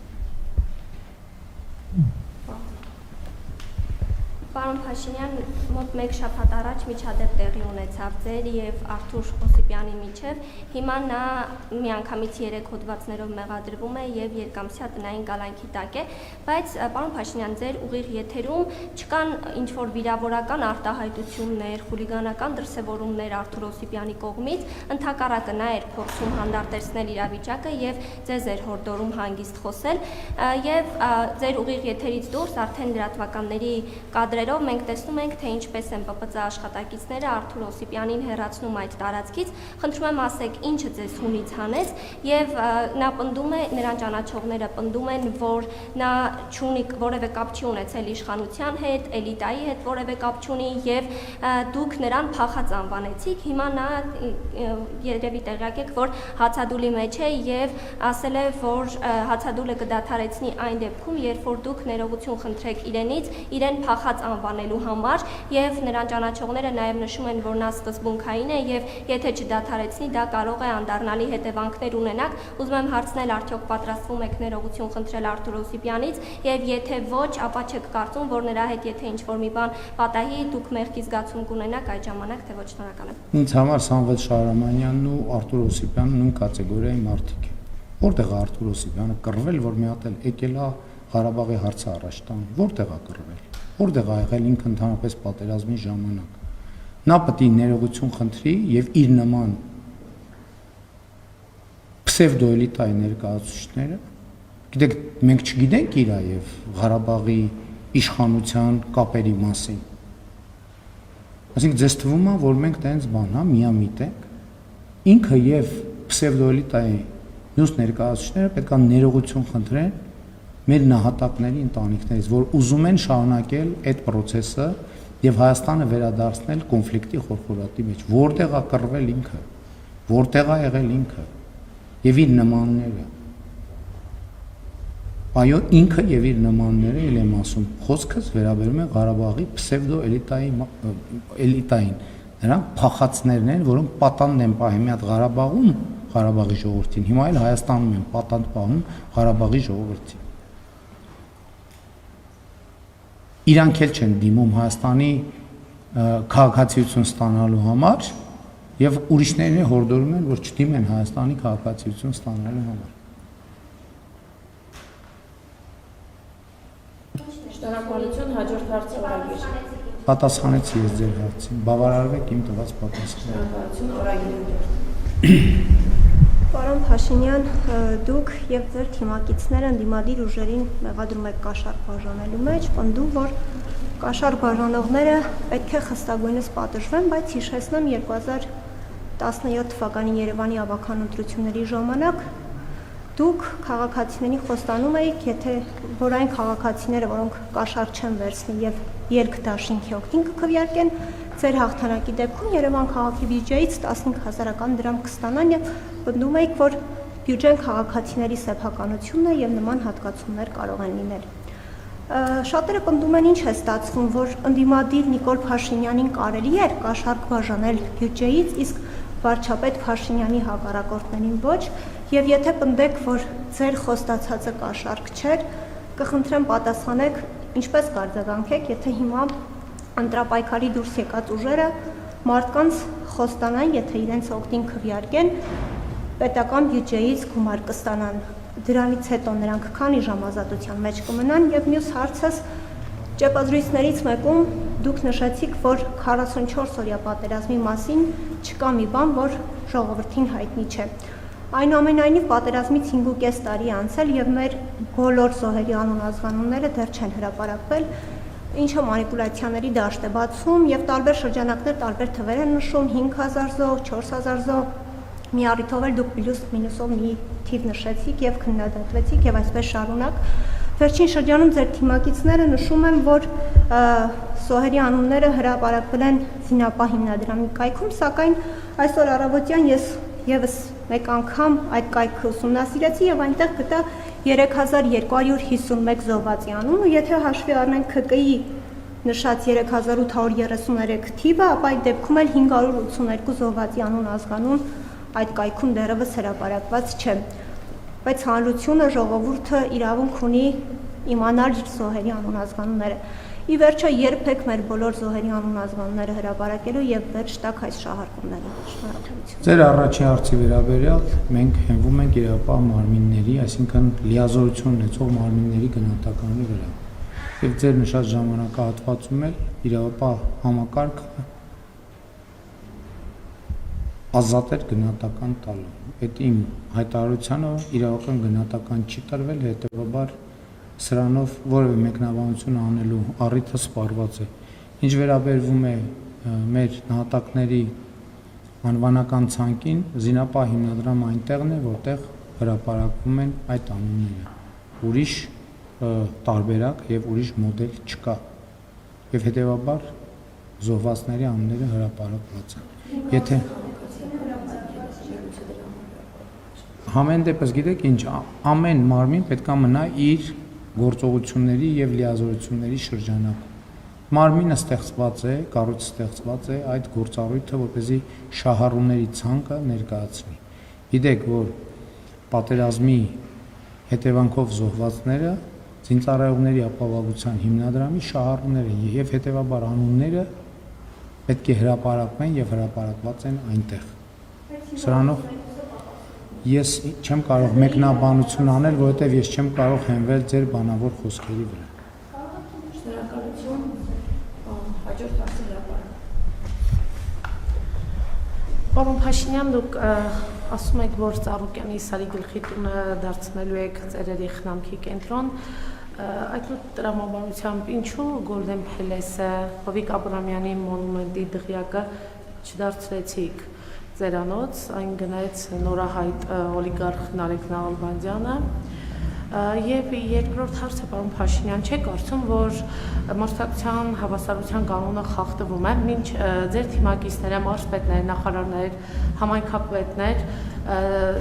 Պարոն Փաշինյան, մոտ 1 շաբաթ առաջ միջադեպ տեղի ունեցավ ձեր եւ Արթուր Օսիպյանի միջեւ։ Հիմա նա միանգամից 3 հոդվածներով մեղադրվում է եւ երկամսյա տնային կալանքի տակ է, բայց պարոն Փաշինյան, ձեր ուղիղ եթերում չկան ինչ որ վիրավորական արտահայտություններ, խուլիգանական դրսևորումներ Արթուր Օսիպյանի կողմից, ընդհակառակը նա էր փորձում հանդարտեցնել իրավիճակը եւ ձեզ էր հորդորում հանգիստ խոսել եւ ձեր ուղիղ եթերից դուրս արդեն լրատվականների կադրերով մենք տեսնում ենք, թե ինչպես են ՊՊԾ աշխատակիցները Արթուր Օսիպյանին հեռացնում այդ տարածքից։ Խնդրում եմ ասեք, ինչը ձեզ հունից հանեց եւ նա պնդում է, նրան ճանաչողները պնդում են, որ նա չունի որևէ կապ չի ունեցել իշխանության հետ, էլիտայի հետ որևէ կապ չունի եւ դուք նրան փախած անվանեցիք։ Հիմա նա երևի տեղյակ եք, որ հացադուլի մեջ է եւ ասել է, որ հացադուլը կդադարեցնի այն դեպքում, երբ որ դուք ներողություն խնդրեք իրենից, իրեն փախած անվանելու համար եւ նրան ճանաչողները նաեւ նշում են, որ նա սկզբունքային է եւ եթե չդադարեցնի, դա կարող է անդառնալի հետևանքներ ունենալ։ Ուզում եմ հարցնել, արդյոք պատրաստվում եք ներողություն խնդրել Արթուր Օսիպյանից եւ եթե ոչ, ապա չեք կարծում, որ նրա հետ եթե ինչ-որ մի բան պատահի, դուք մեղքի զգացում կունենաք այդ ժամանակ, թե ոչ։ Շնորհակալ եմ։ Ինձ համար Սամվել Շահրամանյանն ու Արթուր Օսիպյանը նույն կատեգորիայի մարդիկ են։ Որտեղ է Արթուր Օսիպյանը կռվել, որ մի հատ էլ եկել է Ղարաբաղի հարցը առաջ տան։ Որտեղ է կռվել։ Որտեղ ա եղել ինքը ընդհանրապես պատերազմի ժամանակ։ Նա պետք է ներողություն խնդրի եւ իր նման պսևդոէլիտայի ներկայացուցիչները, գիտեք, մենք չգիտենք իր եւ Ղարաբաղի իշխանության կապերի մասին։ Այսինքն ձեզ թվում է, որ մենք տենց բան, հա, միամիտ ենք։ Ինքը եւ պսևդոէլիտայի մյուս ներկայացուցիչները պետք է ներողություն խնդրեն մեր նահատակների ընտանիքներից, որ ուզում են շարունակել այդ process-ը եւ Հայաստանը վերադարձնել կոնֆլիկտի խորխորատի մեջ, որտեղ է կռվել ինքը, որտեղ է եղել ինքը եւ իր նմանները։ Այո, ինքը եւ իր նմանները, ել եմ ասում, խոսքս վերաբերում է Ղարաբաղի պսևդոէլիտային։ Նրանք փախածներն են, որոնք պատանդ են պահում մի հատ Ղարաբաղում, Ղարաբաղի ժողովրդին, հիմա էլ Հայաստանում են պատանդ պահում Ղարաբաղի ժողովրդին։ Իրանք էլ չեն դիմում Հայաստանի քաղաքացիություն ստանալու համար եւ ուրիշներին հորդորում են, որ չդիմեն Հայաստանի քաղաքացիություն ստանալու համար։ Շնորհակալություն, հաջորդ հարցը օրագիր։ Պատասխանեցի ես ձեր հարցին, բավարարվեք իմ տված պատասխանը։ Շնորհակալություն, օրագիր։ Պարոն Փաշինյան, դուք եւ ձեր թիմակիցները ընդդիմադիր ուժերին մեղադրում եք կաշառք բաժանելու մեջ, պնդում, որ կաշառք բաժանողները պետք է խստագույնս պատժվեն, բայց հիշեցնեմ 2017 թվականի Երևանի ավականընտրությունների ժամանակ Դուք քաղաքացիներին խոստանում եք, եթե որ այն քաղաքացիները, որոնք կաշառք չեն վերցնի եւ ելք դաշինքի օգտին կքվեարկեն, ձեր հաղթանակի դեպքում Երևան քաղաքի բյուջեից 15,000 դրամ կստանան եւ պնդում եք, որ բյուջեն քաղաքացիների սեփականությունն է եւ նման հատկացումներ կարող են լինել։ Շատերը պնդում են, ինչ է ստացվում, որ ընդդիմադիր Նիկոլ Փաշինյանին կարելի է կաշառք բաժանել բյուջեից, իսկ վարչապետ Փաշինյանի հակառակորդներին ոչ, եւ եթե պնդեք, որ ձեր խոստացածը կաշառք չէր, կխնդրեմ պատասխանեք, ինչպես կարձագանքեք, եթե հիմա ընտրապայքարի դուրս եկած ուժերը մարդկանց խոստանան, եթե իրենց օգտին քվեարկեն, պետական բյուջեից գումար կստանան։ Դրանից հետո նրանք քանի ժամ ազատության մեջ կմնան եւ մյուս հարցս ճեպազրույցներից մեկում դուք նշեցիք, որ 44 օրյա պատերազմի մասին չկա մի բան, որ ժողովրդին հայտնի չէ։ Այնուամենայնիվ պատերազմից 5.5 տարի անցել եւ մեր բոլոր զոհերի անուն ազգանունները դեռ չեն հրապարակվել, ինչը մանիպուլյացիաների դաշտ է բացում եւ տարբեր շրջանակներ տարբեր թվեր են նշում 5000 զոհ, 4000 զոհ, մի առիթով էլ դուք պլյուս մինուսով մի թիվ նշեցիք եւ քննադատվեցիք եւ այսպես շարունակ։ Վերջին շրջանում ձեր թիմակիցները նշում են, որ զոհերի անունները հրապարակվել են Զինապահ հիմնադրամի կայքում, սակայն այսօր առավոտյան ես եւս մեկ անգամ այդ կայքը ուսումնասիրեցի եւ այնտեղ գտա 3251 զոհվածի անուն, ու եթե հաշվի առնենք ՔԿ-ի նշած 3833 թիվը, ապա այդ դեպքում էլ 582 զոհվածի անուն ազգանուն այդ կայքում դեռևս հրապարակված չէ։ Բայց հանրությունը, ժողովուրդը իրավունք ունի իմանալ իր զոհերի անուն ազգանունները։ Ի վերջո երբեք մեր բոլոր զոհերի անուն ազգանունները հրապարակելու եւ վերջ տակ այս շահարկումները։ Շնորհակալություն։ Ձեր առաջի հարցի վերաբերյալ մենք հենվում ենք իրավապահ մարմինների, այսինքն լիազորություն ունեցող մարմինների գնահատականի վրա։ Եվ ձեր նշած ժամանակահատվածում էլ իրավապահ համակարգը ազատ էր գնահատական տալու։ Այդ իմ հայտարարությանը իրավական գնահատական չի տրվել, հետեւաբար սրանով որևէ մեկնաբանություն անելու առիթը սպառված է։ Ինչ վերաբերվում է մեր նահատակների անվանական ցանկին, Զինապահ հիմնադրամը այնտեղն է, որտեղ հրապարակվում են այդ անունները։ Ուրիշ տարբերակ եւ ուրիշ մոդել չկա։ Եվ հետեւաբար զոհվածների անունները հրապարակված են։ Եթե Համեն դեպս գիտեք ինչ, ամեն մարմին պետք է մնա իր գործողությունների եւ լիազորությունների շրջանակում։ Մարմինը ստեղծված է, կառույցը ստեղծված է այդ գործառույթը, որպեսզի շահառուների ցանկը ներկայացնի։ Գիտեք, որ պատերազմի հետևանքով զոհվածները Զինծառայողների ապահովության հիմնադրամի շահառուներ են եւ հետեւաբար անունները պետք է հրապարակվեն եւ հրապարակված են այնտեղ։ Սրանով ես չեմ կարող մեկնաբանություն անել, որովհետև ես չեմ կարող հենվել ձեր բանավոր խոսքերի վրա։ Շնորհակալություն, հաջորդ հարցը հրապարակ։ Պարոն Փաշինյան, դուք ասում եք, որ Ծառուկյանի Սարի գլխի տունը դարձնելու եք ծերերի խնամքի կենտրոն, այդ տրամաբանությամբ ինչու Գոլդեն Փելեսը, Հովիկ Աբրամյանի մոնումենտի դղյակը չդարձրեցիք ձերանոց, այն գնաց նորահայտ օլիգարխ Նարեկ Նալբանդյանը, եւ երկրորդ հարցը, պարոն Փաշինյան, չեք կարծում, որ մարդկության հավասարության կանոնը խախտվում է, մինչ ձեր թիմակիցները, մարզպետներ, նախարարներ, համայնքապետներ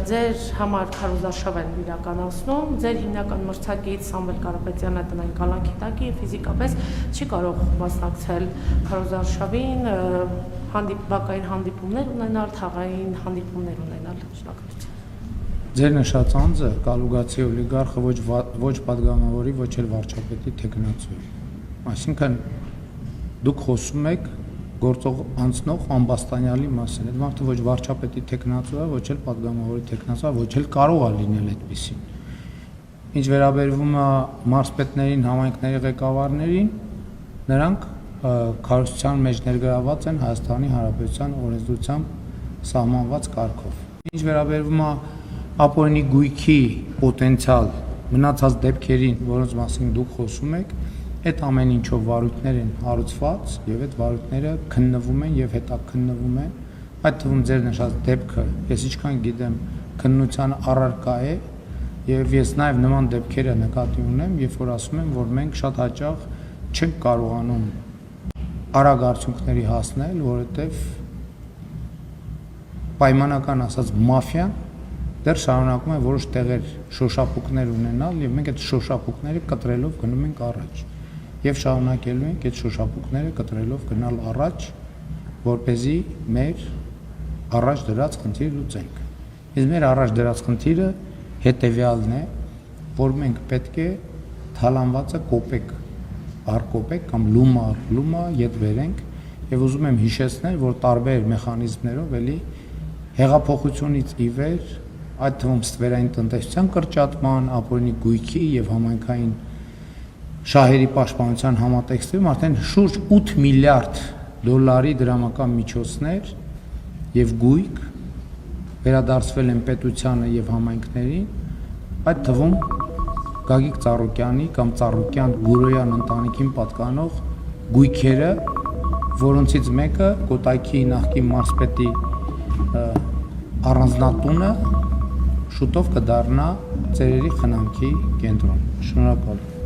ձեր համար քարոզարշավ են իրականացնում, ձեր հիմնական մրցակից Սամվել Կարապետյանը տնային կալանքի տակ է, ֆիզիկապես չի կարող մասնակցել քարոզարշավին, բակային հանդիպումներ ունենալ, թաղային հանդիպումներ ունենալ։ Շնորհակալություն։ Ձեր նշած անձը կալուգացի օլիգարխը ոչ պատգամավորի, ոչ էլ վարչապետի թեկնածու է։ Այսինքն դուք խոսում եք գործող անցնող ամբաստանյալի մասին։ Այդ մարդը ոչ վարչապետի թեկնածու է, ոչ էլ պատգամավորի թեկնածու է, ոչ էլ կարող է լինել այդպեսին։ Ինչ վերաբերվում է մարզպետներին, համայնքների ղեկավարներին, նրանք քարոզության մեջ ներգրաված են Հայաստանի Հանրապետության օրենսդրությամբ սահմանված կարգով։ Ինչ վերաբերվում է ապօրինի գույքի պոտենցիալ մնացած դեպքերին, որոնց մասին դուք խոսում եք, այդ ամեն ինչով վարույթներ են հարուցված եւ այդ վարույթները քննվում են եւ հետաքննվում են։ Այդ թվում ձեր նշած դեպքը, ես ինչքան գիտեմ, քննության առարկա է Եվ ես նաև նման դեպքերը նկատի ունեմ, երբ որ ասում եմ, որ մենք շատ հաճախ չենք կարողանում արագ արդյունքների հասնել, որովհետև պայմանական ասած մաֆիան դեռ շարունակում է որոշ տեղեր շոշափուկներ ունենալ եւ մենք այդ շոշափուկները կտրելով գնում ենք առաջ եւ շարունակելու ենք այդ շոշափուկները կտրելով գնալ առաջ, որպեսզի մեր առաջ դրած խնդիրը լուծենք։ Իսկ մեր առաջ դրած խնդիրը հետեւյալն է, որ մենք պետք է թալանվածը կոպեկ առ կոպեկ կամ լումա առ լումա ետ վերենք եւ ուզում եմ հիշեցնել, որ տարբեր մեխանիզմներով էլի հեղափոխությունից ի վեր, այդ թվում ստվերային տնտեսության կրճատման, ապօրինի գույքի եւ համայնքային շահերի պաշտպանության համատեքստում արդեն շուրջ 8 միլիարդ դոլարի դրամական միջոցներ եւ գույք վերադարձվել են պետությանը եւ համայնքներին, այդ թվում Գագիկ Ծառուկյանի կամ Ծառուկյան Գուրոյան ընտանիքին պատկանող գույքերը, որոնցից մեկը Կոտայքի նախկին մարզպետի առանձնատունը շուտով կդառնա ծերերի խնամքի կենտրոն։ Շնորհակալ եմ։